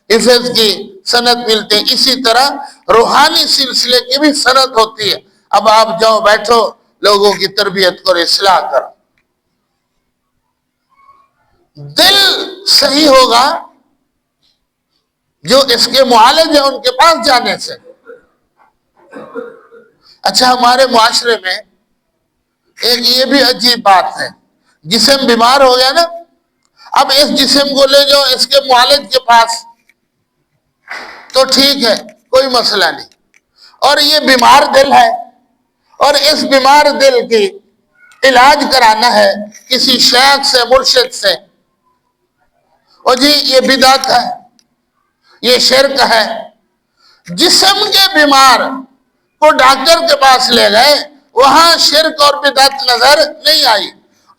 S1: حفظ کی سند ملتی ہے، اسی طرح روحانی سلسلے کی بھی سند ہوتی ہے. اب آپ جاؤ بیٹھو، لوگوں کی تربیت کرو، اصلاح کرو. دل صحیح ہوگا جو اس کے معالج ہیں ان کے پاس جانے سے. اچھا، ہمارے معاشرے میں ایک یہ بھی عجیب بات ہے، جسم بیمار ہو گیا نا، اب اس جسم کو لے جاؤ اس کے معالج کے پاس تو ٹھیک ہے، کوئی مسئلہ نہیں. اور یہ بیمار دل ہے، اور اس بیمار دل کی علاج کرانا ہے کسی شیخ سے، مرشد سے. اور جی یہ بدعت ہے، یہ شرک ہے. جسم کے بیمار کو ڈاکٹر کے پاس لے گئے، وہاں شرک اور بدعت نظر نہیں آئی.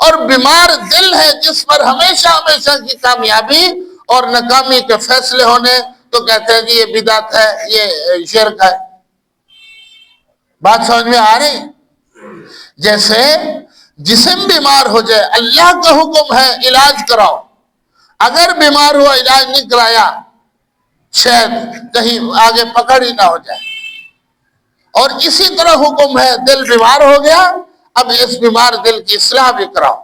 S1: اور بیمار دل ہے جس پر ہمیشہ ہمیشہ کی کامیابی اور ناکامی کے فیصلے ہونے، تو کہتے ہیں کہ یہ بدعت ہے، یہ شرک ہے. بات سمجھ میں آ رہی؟ جیسے جسم بیمار ہو جائے، اللہ کا حکم ہے علاج کراؤ. اگر بیمار ہوا علاج نہیں کرایا، شاید کہیں آگے پکڑ ہی نہ ہو جائے. اور اسی طرح حکم ہے، دل بیمار ہو گیا، اب اس بیمار دل کی اصلاح بھی کراؤ،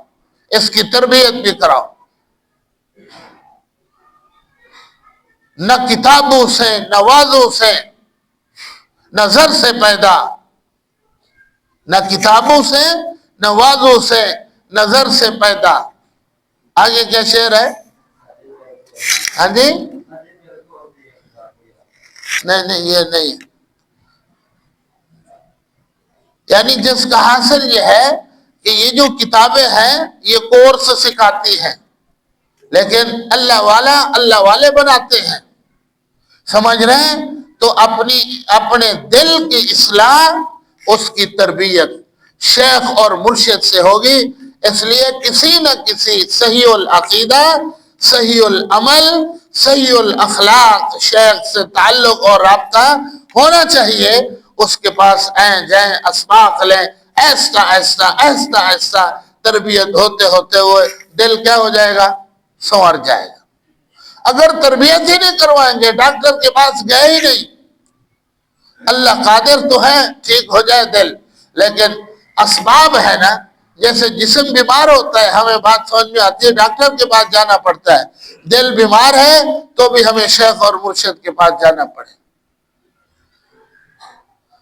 S1: اس کی تربیت بھی کراؤ. نہ کتابوں سے، نہ وعظوں سے، نظر سے پیدا. نہ کتابوں سے، نہ وعظوں سے، نظر سے پیدا. آگے کیا شعر ہے؟ ہاں جی، نہیں یہ نہیں. یعنی جس کا حاصل یہ ہے کہ یہ جو کتابیں ہیں یہ کورس سکھاتی ہیں، لیکن اللہ والے بناتے ہیں. سمجھ رہے ہیں؟ تو اپنے دل کی اصلاح، اس کی تربیت شیخ اور مرشد سے ہوگی. اس لیے کسی نہ کسی صحیح العقیدہ، صحیح العمل، صحیح الاخلاق شیخ سے تعلق اور رابطہ ہونا چاہیے. اس کے پاس آئیں جائیں، اسباق لیں، ایسا ایسا ایسا ایسا تربیت ہوتے ہوتے ہوئے دل کیا ہو جائے گا؟ سنور جائے گا. اگر تربیت ہی نہیں کروائیں گے، ڈاکٹر کے پاس گئے ہی نہیں، اللہ قادر تو ہے ٹھیک ہو جائے دل، لیکن اسباب ہے نا. جیسے جسم بیمار ہوتا ہے، ہمیں بات سمجھ میں آتی ہے، ڈاکٹر کے پاس جانا پڑتا ہے. دل بیمار ہے تو بھی ہمیں شیخ اور مرشد کے پاس جانا پڑے.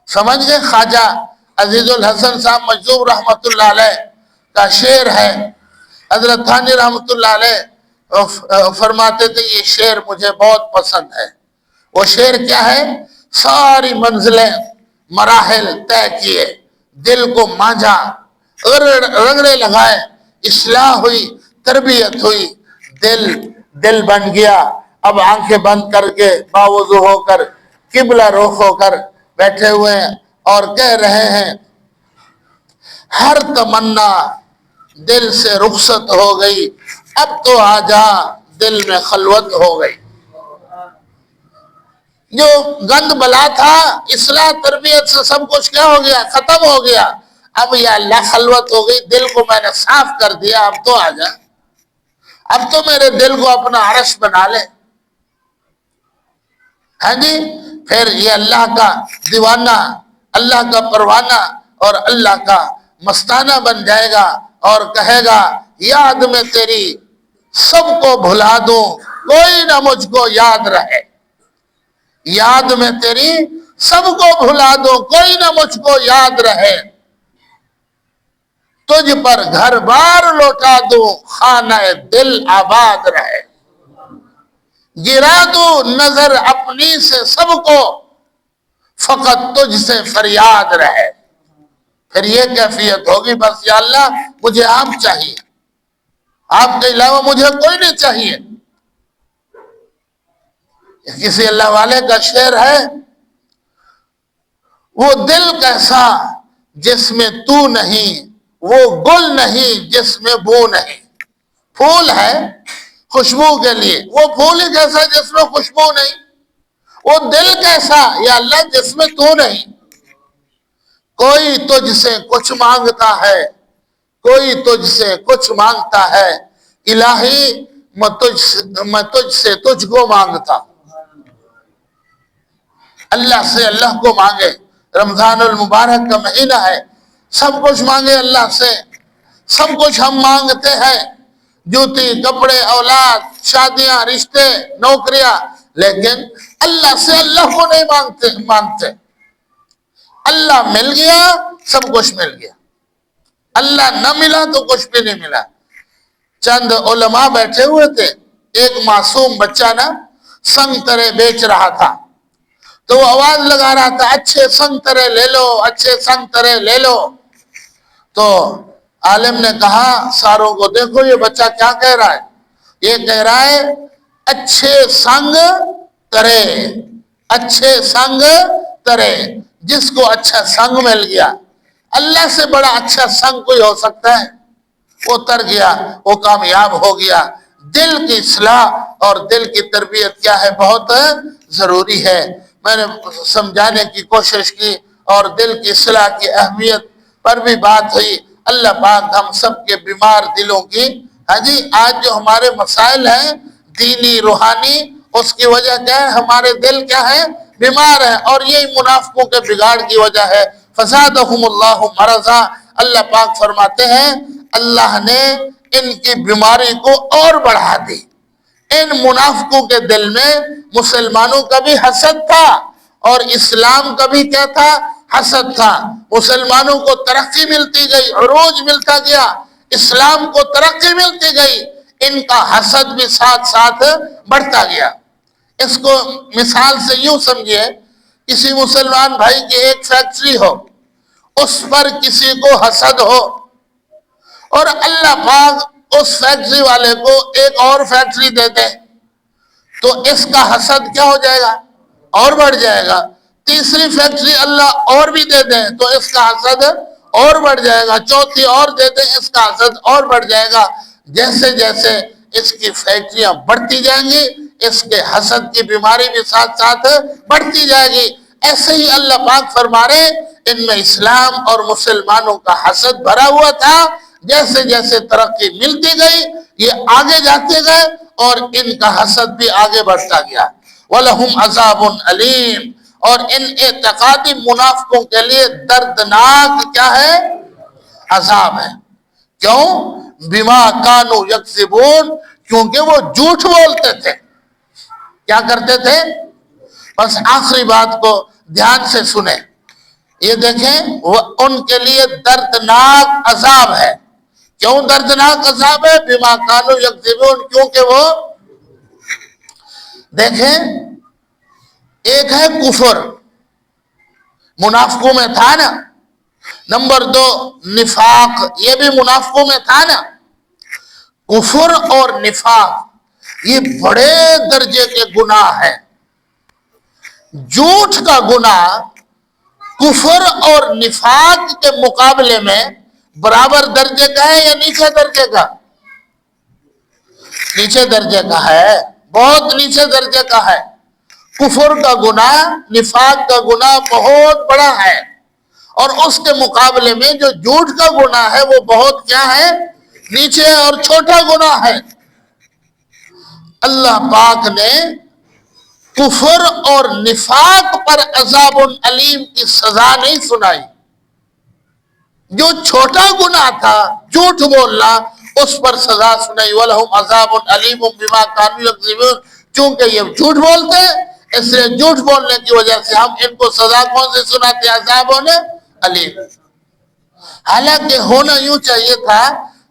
S1: سمجھ گئے؟ خواجہ عزیز الحسن صاحب مجذوب رحمت اللہ علیہ کا شعر ہے. حضرت تھانی رحمت اللہ علیہ فرماتے تھے یہ شعر مجھے بہت پسند ہے. وہ شعر کیا ہے؟ ساری منزلیں مراحل طے کیے، دل کو مانجا، رگڑے لگائے، اصلاح ہوئی، تربیت ہوئی، دل بن گیا. اب آنکھیں بند کر کے باوضو ہو کر قبلہ رخ ہو کر بیٹھے ہوئے ہیں اور کہہ رہے ہیں ہر تمنا دل سے رخصت ہو گئی، اب تو آجا دل میں خلوت ہو گئی. جو گند بلا تھا، اصلاح تربیت سے سب کچھ کیا ہو گیا؟ ختم ہو گیا. اب یا اللہ خلوت ہو گئی، دل کو میں نے صاف کر دیا، اب تو آجا، اب تو میرے دل کو اپنا عرش بنا لے. ہاں جی، پھر یہ اللہ کا دیوانہ، اللہ کا پروانہ اور اللہ کا مستانہ بن جائے گا اور کہے گا یاد میں تیری سب کو بھلا دوں، کوئی نہ مجھ کو یاد رہے. یاد میں تیری سب کو بھلا دوں، کوئی نہ مجھ کو یاد رہے. تجھ پر گھر بار لوٹا دوں، خانہ دل آباد رہے. گرا دوں نظر اپنی سے سب کو، فقط تجھ سے فریاد رہے. پھر یہ کیفیت ہوگی بس یا اللہ مجھے آپ چاہیے، آپ کے علاوہ مجھے کوئی نہیں چاہیے. کسی اللہ والے کا شعر ہے، وہ دل کیسا جس میں تو نہیں، وہ گل نہیں جس میں بو نہیں. پھول ہے خوشبو کے لیے، وہ پھول ہی کیسا جس میں خوشبو نہیں. وہ دل کیسا یا اللہ جس میں تو نہیں. کوئی تجھ سے کچھ مانگتا ہے، کوئی تجھ سے کچھ مانگتا ہے، الہی میں تجھ سے تجھ کو مانگتا. اللہ سے اللہ کو مانگے. رمضان المبارک کا مہینہ ہے، سب کچھ مانگے اللہ سے. سب کچھ ہم مانگتے ہیں، جوتی، کپڑے، اولاد، شادیاں، رشتے، نوکریاں، لیکن اللہ سے اللہ کو نہیں مانگتے. اللہ مل گیا سب کچھ مل گیا، اللہ نہ ملا تو کچھ بھی نہیں ملا. چند علماء بیٹھے ہوئے تھے، ایک معصوم بچہ نا سنگترے بیچ رہا تھا، تو وہ آواز لگا رہا تھا اچھے سنگترے لے لو، اچھے سنگترے لے لو. تو عالم نے کہا ساروں کو دیکھو یہ بچہ کیا کہہ رہا ہے. یہ کہہ رہا ہے اچھے سنگ ترے، اچھے سنگ ترے. جس کو اچھا سنگ مل گیا، اللہ سے بڑا اچھا سنگ کوئی ہو سکتا ہے؟ وہ تر گیا، وہ کامیاب ہو گیا. دل کی اصلاح اور دل کی تربیت کیا ہے، بہت ضروری ہے. میں نے سمجھانے کی کوشش کی اور دل کی اصلاح کی اہمیت پر بھی بات ہوئی. اللہ پاک ہم سب کے بیمار دلوں کی، ہاں جی، آج جو ہمارے مسائل ہیں دینی روحانی، اس کی وجہ کیا ہے؟ ہمارے دل کیا ہے؟ بیمار ہے. اور یہی منافقوں کے بگاڑ کی وجہ ہے. فزادہم اللہ مرضا. اللہ پاک فرماتے ہیں اللہ نے ان کی بیماری کو اور بڑھا دی. ان منافقوں کے دل میں مسلمانوں کا بھی حسد تھا اور اسلام کا بھی کیا تھا؟ حسد تھا. مسلمانوں کو ترقی ملتی گئی، عروج ملتا گیا، اسلام کو ترقی ملتی گئی، ان کا حسد بھی ساتھ ساتھ بڑھتا گیا. اس کو مثال سے یوں سمجھیے، کسی مسلمان بھائی کی ایک فیکٹری ہو، اس پر کسی کو حسد ہو، اور اللہ پاک اس فیکٹری والے کو ایک اور فیکٹری دے دے، تو اس کا حسد کیا ہو جائے گا؟ اور بڑھ جائے گا. تیسری فیکٹری اللہ اور بھی دے دیں تو اس کا حسد اور بڑھ جائے گا. چوتھی اور دے دیں، اس کا حسد اور بڑھ جائے گا. جیسے جیسے اس کی فیکٹریاں بڑھتی جائیں گی، اس کے حسد کی بیماری بھی ساتھ ساتھ بڑھتی جائے گی. ایسے ہی اللہ پاک فرما رہے ان میں اسلام اور مسلمانوں کا حسد بھرا ہوا تھا. جیسے جیسے ترقی ملتی گئی یہ آگے جاتے گئے اور ان کا حسد بھی آگے بڑھتا گیا. وَلَهُمْ عَذَابٌ عَلِيمٌ. اور ان اعتقادی منافقوں کے لیے دردناک کیا ہے؟ عذاب ہے. کیوں؟ بما کانوا یکذبون. کیونکہ وہ جھوٹ بولتے تھے. کیا کرتے تھے؟ بس آخری بات کو دھیان سے سنیں. یہ دیکھیں وہ ان کے لیے دردناک عذاب ہے. کیوں دردناک عذاب ہے؟ بما کانوا یکذبون. کیونکہ وہ دیکھیں، ایک ہے کفر، منافقوں میں تھا نا. نمبر 2 نفاق، یہ بھی منافقوں میں تھا نا. کفر اور نفاق یہ بڑے درجے کے گناہ ہیں. جھوٹ کا گناہ کفر اور نفاق کے مقابلے میں برابر درجے کا ہے یا نیچے درجے کا؟ نیچے درجے کا ہے، بہت نیچے درجے کا ہے. کفر کا گناہ، نفاق کا گناہ بہت بڑا ہے، اور اس کے مقابلے میں جو جھوٹ کا گناہ ہے وہ بہت کیا ہے؟ نیچے اور چھوٹا گناہ ہے. اللہ پاک نے کفر اور نفاق پر عذاب علیم کی سزا نہیں سنائی. جو چھوٹا گناہ تھا جھوٹ بولنا، اس پر سزا سنائی. وَلَهُمْ عَذَابٌ عَلِيمٌ بِمَا كَانُوا يَكْذِبُونَ. چونکہ یہ جھوٹ بولتے، اس لیے جھوٹ بولنے کی وجہ سے ہم ان کو سزا کون سے سناتے؟ عذاب علیم. حالانکہ ہونا یوں چاہیے تھا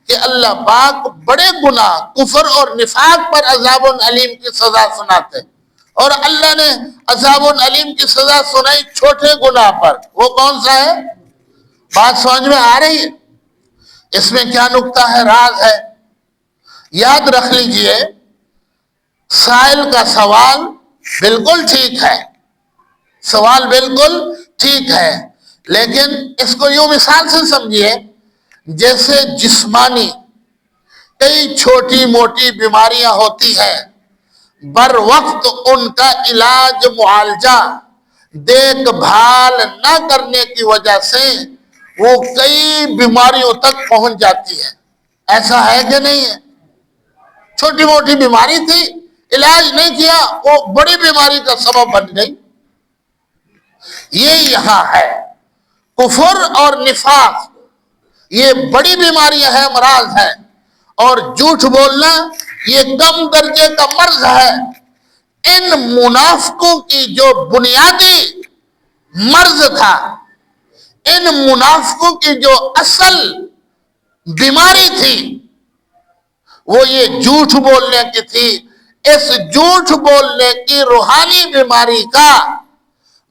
S1: کہ اللہ پاک بڑے گناہ کفر اور نفاق پر عذاب علیم کی سزا سناتے، اور اللہ نے عذاب علیم کی سزا سنائی چھوٹے گناہ پر. وہ کون سا ہے؟ بات سمجھ میں آ رہی ہے؟ اس میں کیا نکتہ ہے، راز ہے؟ یاد رکھ لیجئے، سائل کا سوال بالکل ٹھیک ہے، سوال بالکل ٹھیک ہے، لیکن اس کو یوں مثال سے سمجھیے جیسے جسمانی کئی چھوٹی موٹی بیماریاں ہوتی ہیں، بر وقت ان کا علاج معالجہ دیکھ بھال نہ کرنے کی وجہ سے وہ کئی بیماریوں تک پہنچ جاتی ہے. ایسا ہے کہ نہیں ہے؟ چھوٹی موٹی بیماری تھی، علاج نہیں کیا، وہ بڑی بیماری کا سبب بن گئی. یہ یہاں ہے کفر اور نفاق، یہ بڑی بیماریاں ہیں، امراض ہے. اور جھوٹ بولنا یہ کم درجے کا مرض ہے. ان منافقوں کی جو بنیادی مرض تھا، ان منافقوں کی جو اصل بیماری تھی، وہ یہ جھوٹ بولنے کی تھی. اس جھوٹ بولنے کی روحانی بیماری کا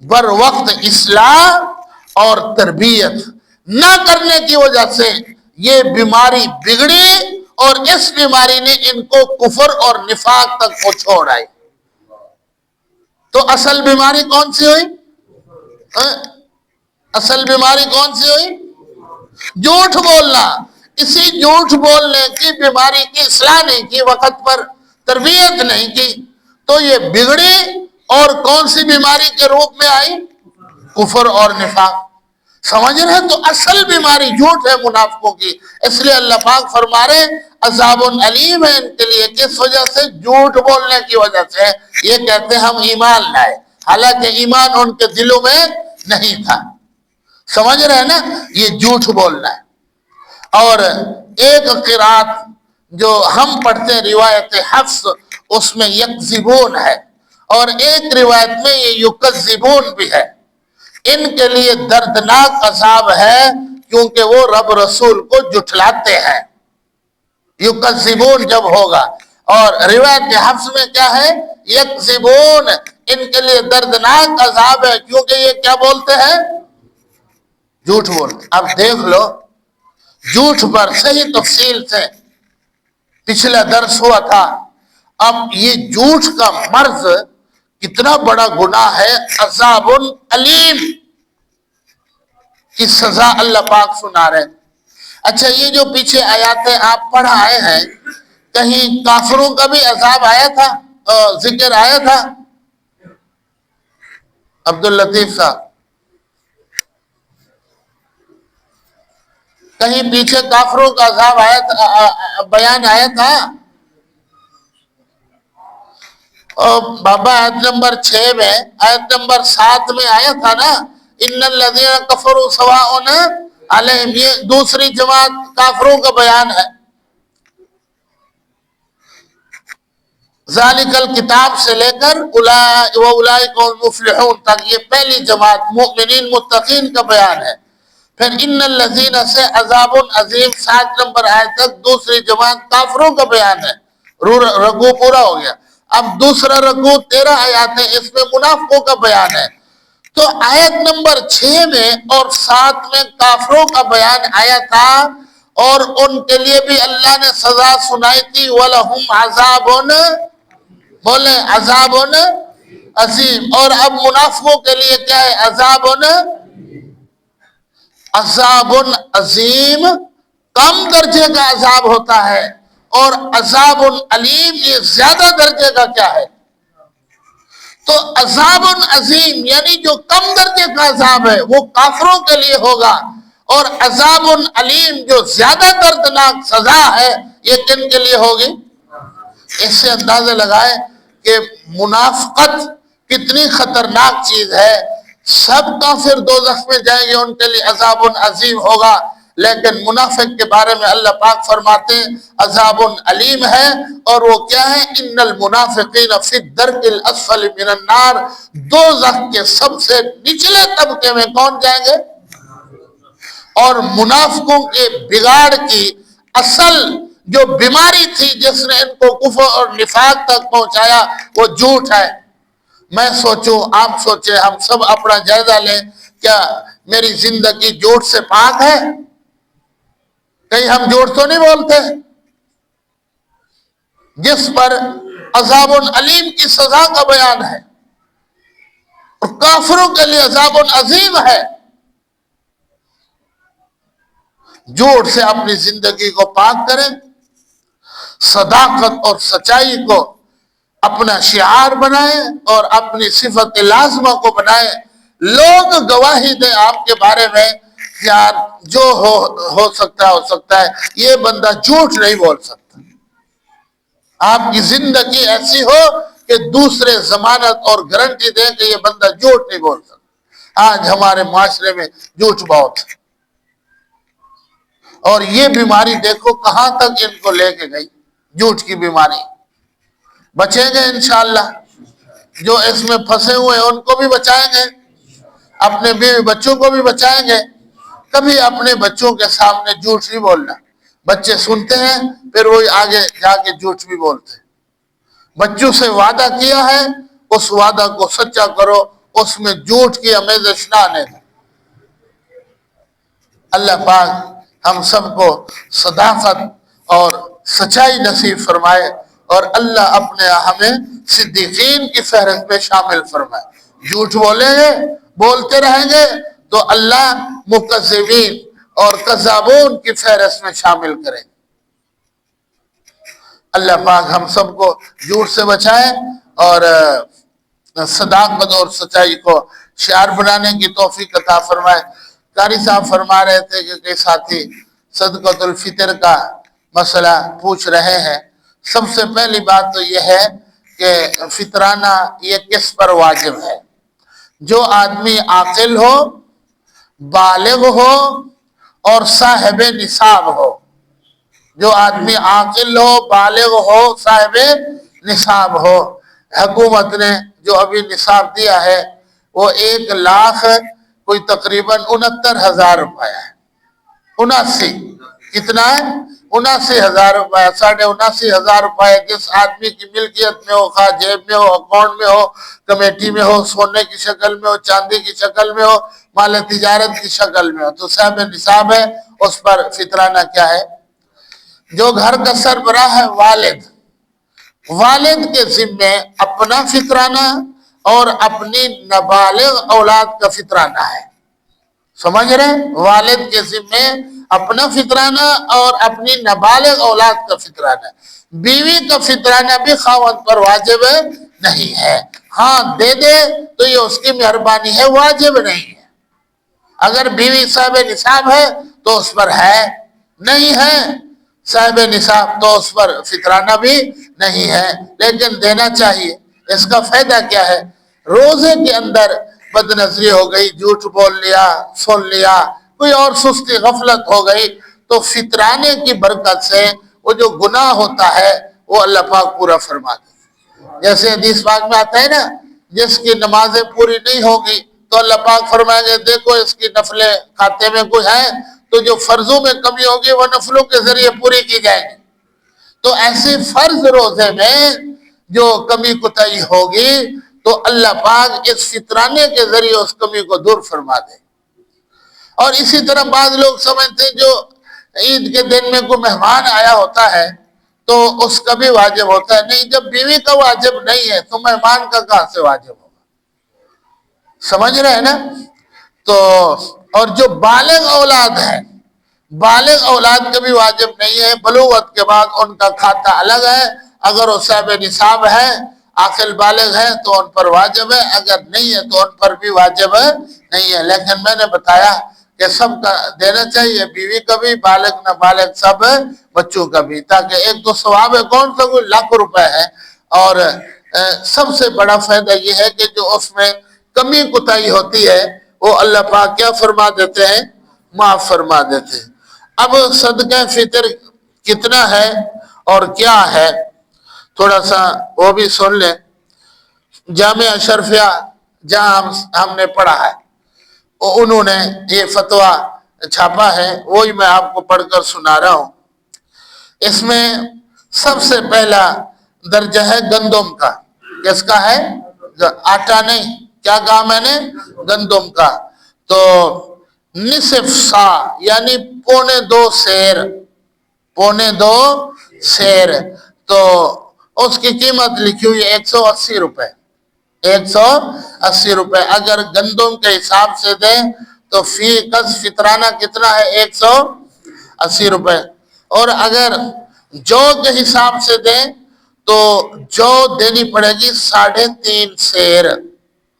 S1: بر وقت اصلاح اور تربیت نہ کرنے کی وجہ سے یہ بیماری بگڑی، اور اس بیماری نے ان کو کفر اور نفاق تک کو چھوڑ آئی. تو اصل بیماری کون سی ہوئی؟ اصل بیماری کون سی ہوئی؟ جھوٹ بولنا. اسی جھوٹ بولنے کی بیماری کی اصلاح نہیں کی، وقت پر تربیت نہیں کی، تو یہ بگڑی اور کون سی بیماری کے روپ میں آئی؟ کفر اور نفاق. سمجھ رہے ہیں؟ تو اصل بیماری جھوٹ ہے منافقوں کی. اس لیے اللہ پاک فرما رہے عذاب علیم ہے ان کے لیے. کس وجہ سے؟ جھوٹ بولنے کی وجہ سے. یہ کہتے ہیں ہم ایمان لائے، حالانکہ ایمان ان کے دلوں میں نہیں تھا. سمجھ رہے ہیں نا؟ یہ جھوٹ بولنا ہے. اور ایک قرات جو ہم پڑھتے ہیں روایت حفص، اس میں یکذبون ہے، اور ایک روایت میں یہ یکذبون بھی ہے. ان کے لیے دردناک عذاب ہے کیونکہ وہ رب رسول کو جھٹلاتے ہیں. یکذبون جب ہوگا. اور روایت حفص میں کیا ہے؟ یکذبون. ان کے لیے دردناک عذاب ہے کیونکہ یہ کیا بولتے ہیں؟ جھوٹ بولتے. اب دیکھ لو جھوٹ پر صحیح تفصیل سے پچھلا درس ہوا تھا. اب یہ جھوٹ کا مرض کتنا بڑا گناہ ہے. عذاب علیم کی سزا اللہ پاک سنا رہے. اچھا، یہ جو پیچھے آیاتیں آپ پڑھ آئے ہیں، کہیں کافروں کا بھی عذاب آیا تھا، ذکر آیا تھا؟ عبداللطیف صاحب، کہیں پیچھے کافروں کا عذاب آیا تھا، بیان آیا تھا؟ بابا آیت نمبر 6 میں، آیت نمبر 7 میں آیا تھا نا، ان الذین کفروا سواء علیہم. یہ دوسری جماعت کافروں کا بیان ہے. ذالک الکتاب سے لے کر اولئک المفلحون تک یہ پہلی جماعت مؤمنین متقین کا بیان ہے. پھر ان الذین سے عذاب عظیم 7 نمبر آیت تک دوسری جماعت کافروں کا بیان ہے. رکوع پورا ہو گیا. اب دوسرا رکوع 13 آیات ہے، اس میں منافقوں کا بیان ہے. تو آیت نمبر 6 میں اور 7 میں کافروں کا بیان آیا تھا، اور ان کے لیے بھی اللہ نے سزا سنائی تھی. وَلَهُمْ عَذَابٌ، بولے عذاب عظیم. اور اب منافقوں کے لیے کیا ہے؟ عذاب عظیم کم درجے کا عذاب ہوتا ہے، اور عذاب علیم یہ زیادہ درجے کا کیا ہے؟ تو عذاب عظیم یعنی جو کم درجے کا عذاب ہے وہ کافروں کے لیے ہوگا، اور عذاب علیم جو زیادہ دردناک سزا ہے یہ کن کے لیے ہوگی؟ اس سے اندازہ لگائے کہ منافقت کتنی خطرناک چیز ہے. سب کافر دوزخ میں جائیں گے، ان کے لیے عذاب عظیم ہوگا، لیکن منافق کے بارے میں اللہ پاک فرماتے ہیں عذاب علیم ہے. اور وہ کیا ہے؟ ان المنافقین فی الدرک الاسفل من النار. دوزخ کے سب سے نچلے طبقے میں کون جائیں گے؟ اور منافقوں کے بگاڑ کی اصل جو بیماری تھی جس نے ان کو کفر اور نفاق تک پہنچایا وہ جھوٹ ہے. میں سوچوں، آپ سوچیں، ہم سب اپنا جائزہ لیں، کیا میری زندگی جھوٹ سے پاک ہے؟ کہیں ہم جھوٹ تو نہیں بولتے؟ جس پر عذاب علیم کی سزا کا بیان ہے اور کافروں کے لیے عذاب عظیم ہے۔ جھوٹ سے اپنی زندگی کو پاک کریں، صداقت اور سچائی کو اپنا شعار بنائیں اور اپنی صفت لازمہ کو بنائیں۔ لوگ گواہی دیں آپ کے بارے میں، یار جو ہو سکتا ہے، یہ بندہ جھوٹ نہیں بول سکتا۔ آپ کی زندگی ایسی ہو کہ دوسرے ضمانت اور گارنٹی دیں کہ یہ بندہ جھوٹ نہیں بول سکتا۔ آج ہمارے معاشرے میں جھوٹ بہت ہے، اور یہ بیماری دیکھو کہاں تک ان کو لے کے گئی، جھوٹ کی بیماری۔ بچیں گے انشاءاللہ، جو اس میں پھنسے ہوئے ہیں ان کو بھی بچائیں گے، اپنے بیوی بچوں کو بھی بچائیں گے۔ کبھی اپنے بچوں کے سامنے جھوٹ نہیں بولنا، بچے سنتے ہیں پھر وہی آگے جا کے جھوٹ بھی بولتے ہیں۔ بچوں سے وعدہ کیا ہے، اس وعدہ کو سچا کرو، اس میں جھوٹ کی آمیزش نہ آنے دو۔ اللہ پاک ہم سب کو صداقت اور سچائی نصیب فرمائے، اور اللہ اپنے ہمیں صدیقین کی فہرست میں شامل فرمائے۔ جھوٹ بولیں گے، بولتے رہیں گے تو اللہ مکذبین اور کذابون کی فہرست میں شامل کریں۔ اللہ پاک ہم سب کو جھوٹ سے بچائے اور صداقت اور سچائی کو شعار بنانے کی توفیق عطا فرمائے۔ قاری صاحب فرما رہے تھے کہ کئی ساتھی صدقۃ الفطر کا مسئلہ پوچھ رہے ہیں۔ سب سے پہلی بات تو یہ ہے کہ فطرانہ یہ کس پر واجب ہے؟ جو آدمی عاقل ہو، بالغ ہو اور صاحب نصاب ہو۔ جو آدمی عاقل ہو، بالغ ہو، صاحب نصاب ہو۔ حکومت نے جو ابھی نصاب دیا ہے وہ 1,00,000 کوئی تقریباً 69,000 روپے ہے۔ 79 کتنا ہے؟ 79,000 روپے، 79,500 روپے جس آدمی کی ملکیت میں ہو، خواہ جیب میں ہو، اکاؤنٹ میں ہو، کمیٹی میں ہو، سونے کی شکل میں ہو، چاندی کی شکل میں ہو، مال تجارت کی شکل میں ہو، تو صاحب نصاب ہے، اس پر فطرانہ کیا ہے؟ جو گھر کا سربراہ ہے والد کے ذمے اپنا فطرانہ اور اپنی نابالغ اولاد کا فطرانہ ہے۔ سمجھ رہے ہیں؟ والد کے ذمے اپنا فطرانہ اور اپنی نابالغ اولاد کا فطرانہ۔ بیوی کا فطرانہ بھی خاوند پر واجب نہیں ہے، ہاں دے دے تو یہ اس کی مہربانی ہے، واجب نہیں ہے۔ اگر بیوی صاحب نصاب ہے تو اس پر ہے، نہیں ہے صاحب نصاب تو اس پر فطرانہ بھی نہیں ہے، لیکن دینا چاہیے۔ اس کا فائدہ کیا ہے؟ روزے کے اندر بد نظری ہو گئی، جھوٹ بول لیا، سن لیا، کوئی اور سستی غفلت ہو گئی، تو فطرانے کی برکت سے وہ جو گناہ ہوتا ہے وہ اللہ پاک پورا فرما دے۔ جیسے حدیث پاک میں آتا ہے نا، جس کی نمازیں پوری نہیں ہوگی تو اللہ پاک فرمائیں گے دیکھو اس کی نفلیں کھاتے میں کوئی ہے، تو جو فرضوں میں کمی ہوگی وہ نفلوں کے ذریعے پوری کی جائے گی۔ تو ایسے فرض روزے میں جو کمی کوتاہی ہوگی تو اللہ پاک اس فطرانے کے ذریعے اس کمی کو دور فرما دے۔ اور اسی طرح بعض لوگ سمجھتے ہیں جو عید کے دن میں کوئی مہمان آیا ہوتا ہے تو اس کا بھی واجب ہوتا ہے۔ نہیں، جب بیوی کا واجب نہیں ہے تو مہمان کا کہاں سے واجب ہوگا؟ سمجھ رہے ہیں نا؟ تو اور جو بالغ اولاد ہے، بالغ اولاد کا بھی واجب نہیں ہے، بلوغت کے بعد ان کا کھاتا الگ ہے۔ اگر وہ صاحب نصاب ہے، عاقل بالغ ہے تو ان پر واجب ہے، اگر نہیں ہے تو ان پر بھی واجب نہیں ہے۔ لیکن میں نے بتایا کہ سب کا دینا چاہیے، بیوی کا بھی، بالغ نہ بالغ سب، بچوں کا بھی، تاکہ ایک تو ثواب ہے، کون سا کوئی لاکھ روپے ہے۔ اور سب سے بڑا فائدہ یہ ہے کہ جو اس میں کمی کوتاہی ہوتی ہے وہ اللہ پاک کیا فرما دیتے ہیں؟ معاف فرما دیتے ہیں۔ اب صدقہ فطر کتنا ہے اور کیا ہے، تھوڑا سا وہ بھی سن لیں۔ جامعہ اشرفیہ جہاں ہم نے پڑھا ہے انہوں نے یہ فتویٰ چھاپا ہے، وہی میں آپ کو پڑھ کر سنا رہا ہوں۔ اس میں سب سے پہلا درجہ ہے گندم کا۔ کس کا ہے؟ آٹا نہیں، کیا کہا میں نے؟ گندم کا۔ تو نصف سا یعنی 2.25 سیر، 2.25 سیر، تو اس کی قیمت لکھی ہوئی ہے 180 روپے۔ 180 روپے. اگر گندم کے حساب سے دیں تو فی کس فطرانہ کتنا ہے؟ 180 روپے. اور اگر جو کے حساب سے دیں تو جو دینی پڑے گی 3.5 سیر.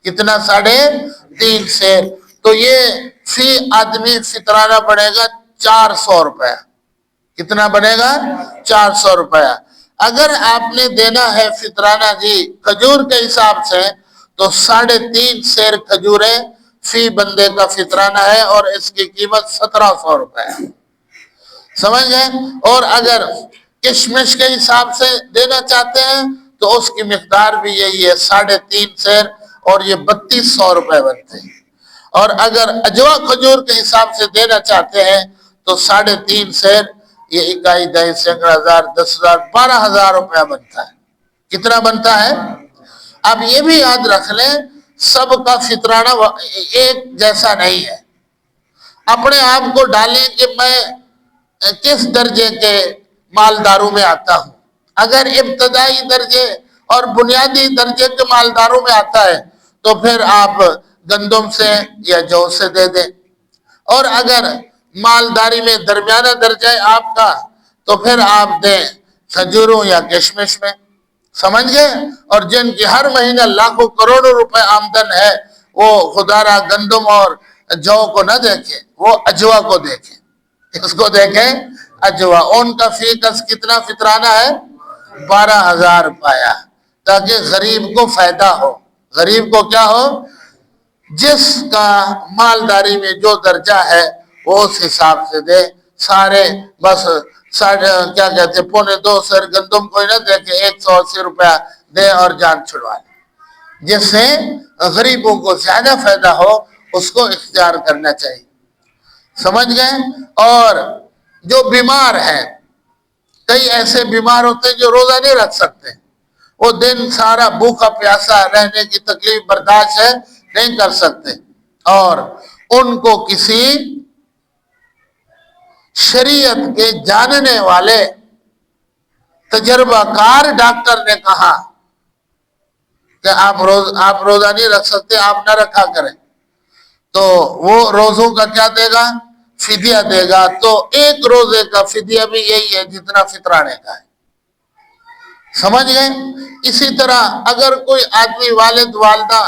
S1: کتنا؟ 3.5 سیر. تو یہ فی آدمی فطرانہ پڑے گا 400 روپے. کتنا بنے گا؟ 400 روپے. اگر آپ نے دینا ہے فطرانہ جی کھجور کے حساب سے تو 3.5 سیر کھجوریں فی بندے کا فطرانہ ہے اور اس کی قیمت 1700 روپے ہے. سمجھ گئے؟ اور اگر کشمش کے حساب سے دینا چاہتے ہیں تو اس کی مقدار بھی یہی ہے 3.5 سیر اور یہ 3200 روپے بنتے ہیں. اور اگر اجوا کھجور کے حساب سے دینا چاہتے ہیں تو 3.5 سیر یہ 1 دہی سینکڑا ہزار 10,000 12,000 روپے بنتا ہے. کتنا بنتا ہے؟ اب یہ بھی یاد رکھ لیں سب کا فطرانہ ایک جیسا نہیں ہے. اپنے آپ کو ڈالیں کہ میں کس درجے کے مالداروں میں آتا ہوں. اگر ابتدائی درجے اور بنیادی درجے کے مالداروں میں آتا ہے تو پھر آپ گندم سے یا جو سے دے دیں. اور اگر مالداری میں درمیانہ درجہ ہے آپ کا تو پھر آپ دیں کھجوروں یا کشمش میں. سمجھ گئے؟ اور جن کی ہر مہینہ لاکھوں کروڑوں روپے آمدن ہے وہ خدا را گندم اور جو کو نہ دیکھیں، وہ اجوا کو دیکھیں. اس کو دیکھیں اجوا. ان کا فی کس کتنا فطرانہ ہے؟ 12,000 پایا. تاکہ غریب کو فائدہ ہو. غریب کو کیا ہو؟ جس کا مالداری میں جو درجہ ہے وہ اس حساب سے دے. سارے بس کیا کہتے ہیں 2.25 سیر گندم کوئی نہ دے کہ 180 روپیہ دے اور جان چھڑوا لے. جس سے غریبوں کو زیادہ فائدہ ہو اس کو اختیار کرنا چاہیے. سمجھ گئے؟ اور جو بیمار ہیں، کئی ایسے بیمار ہوتے ہیں جو روزہ نہیں رکھ سکتے. وہ دن سارا بھوکا پیاسا رہنے کی تکلیف برداشت ہے نہیں کر سکتے اور ان کو کسی شریعت کے جاننے والے تجربہ کار ڈاکٹر نے کہا کہ آپ روزہ نہیں رکھ سکتے، آپ نہ رکھا کریں. تو وہ روزوں کا کیا دے گا؟ فدیہ دے گا. تو ایک روزے کا فدیہ بھی یہی ہے جتنا فطرانے کا ہے. سمجھ گئے؟ اسی طرح اگر کوئی آدمی والد والدہ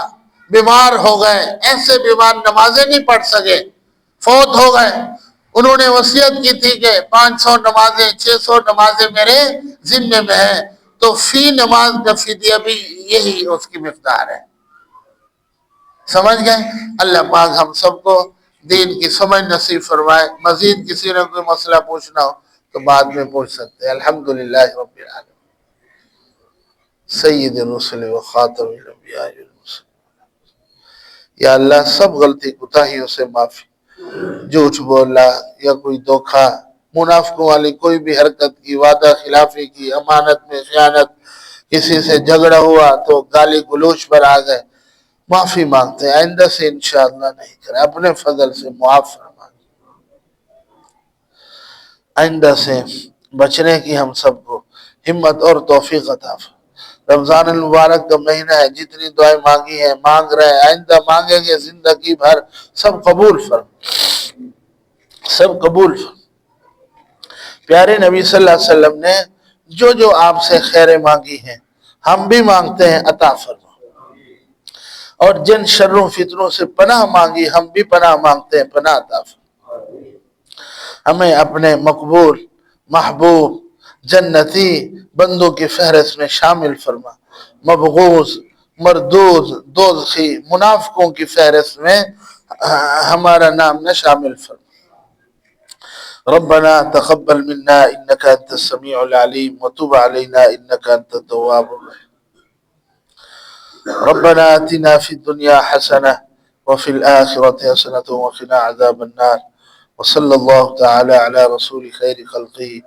S1: بیمار ہو گئے، ایسے بیمار نمازیں نہیں پڑھ سکے، فوت ہو گئے، انہوں نے وصیت کی تھی کہ 500 نمازیں 600 نمازیں میرے ذمے میں ہیں تو فی نماز کا فدیہ بھی یہی اس کی مقدار ہے. سمجھ گئے؟ اللہ پاک ہم سب کو دین کی سمجھ نصیب فرمائے. مزید کسی نے کوئی مسئلہ پوچھنا ہو تو بعد میں پوچھ سکتے ہیں. الحمدللہ رب العالمین. سید الرسل و خاتم الانبیاء والمرسلین. یا اللہ سب غلطی کوتاہیوں سے معافی. جھوٹ بولا یا کوئی دھوکہ، منافقوں والی کوئی بھی حرکت کی، وعدہ خلافی کی، امانت میں خیانت، کسی سے جھگڑا ہوا تو گالی گلوچ پر آ گئے، معافی مانگتے ہیں. آئندہ سے انشاءاللہ نہیں کریں. اپنے فضل سے معاف فرما. آئندہ سے بچنے کی ہم سب کو ہمت اور توفیق عطا فرما. رمضان المبارک کا مہینہ ہے، جتنی دعائیں مانگی ہیں مانگ رہے ہیں، آئندہ مانگیں گے زندگی بھر، سب قبول فرما. سب قبول فرما. پیارے نبی صلی اللہ علیہ وسلم نے جو جو آپ سے خیریں مانگی ہیں ہم بھی مانگتے ہیں عطا فرما. اور جن شروں فتنوں سے پناہ مانگی ہم بھی پناہ مانگتے ہیں، پناہ عطا فرما. ہمیں اپنے مقبول محبوب جنتی بندوں کی فہرست میں شامل فرما. مبغوث مردود دوزخی منافقوں کی فہرست میں ہمارا نام نہ شامل فرما. ربنا تقبل منا انك انت السميع العليم وتب علينا انك انت التواب الرحيم. ربنا آتنا في الدنيا حسنة وفي الآخرة حسنة وقنا عذاب النار. وصلى الله تعالى على رسول خير خلقه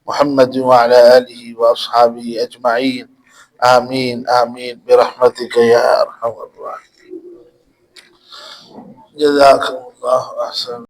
S1: محمد وعلى آله وأصحابه أجمعين. آمين آمين برحمتك يا أرحم الراحمين. جزاكم الله أحسن.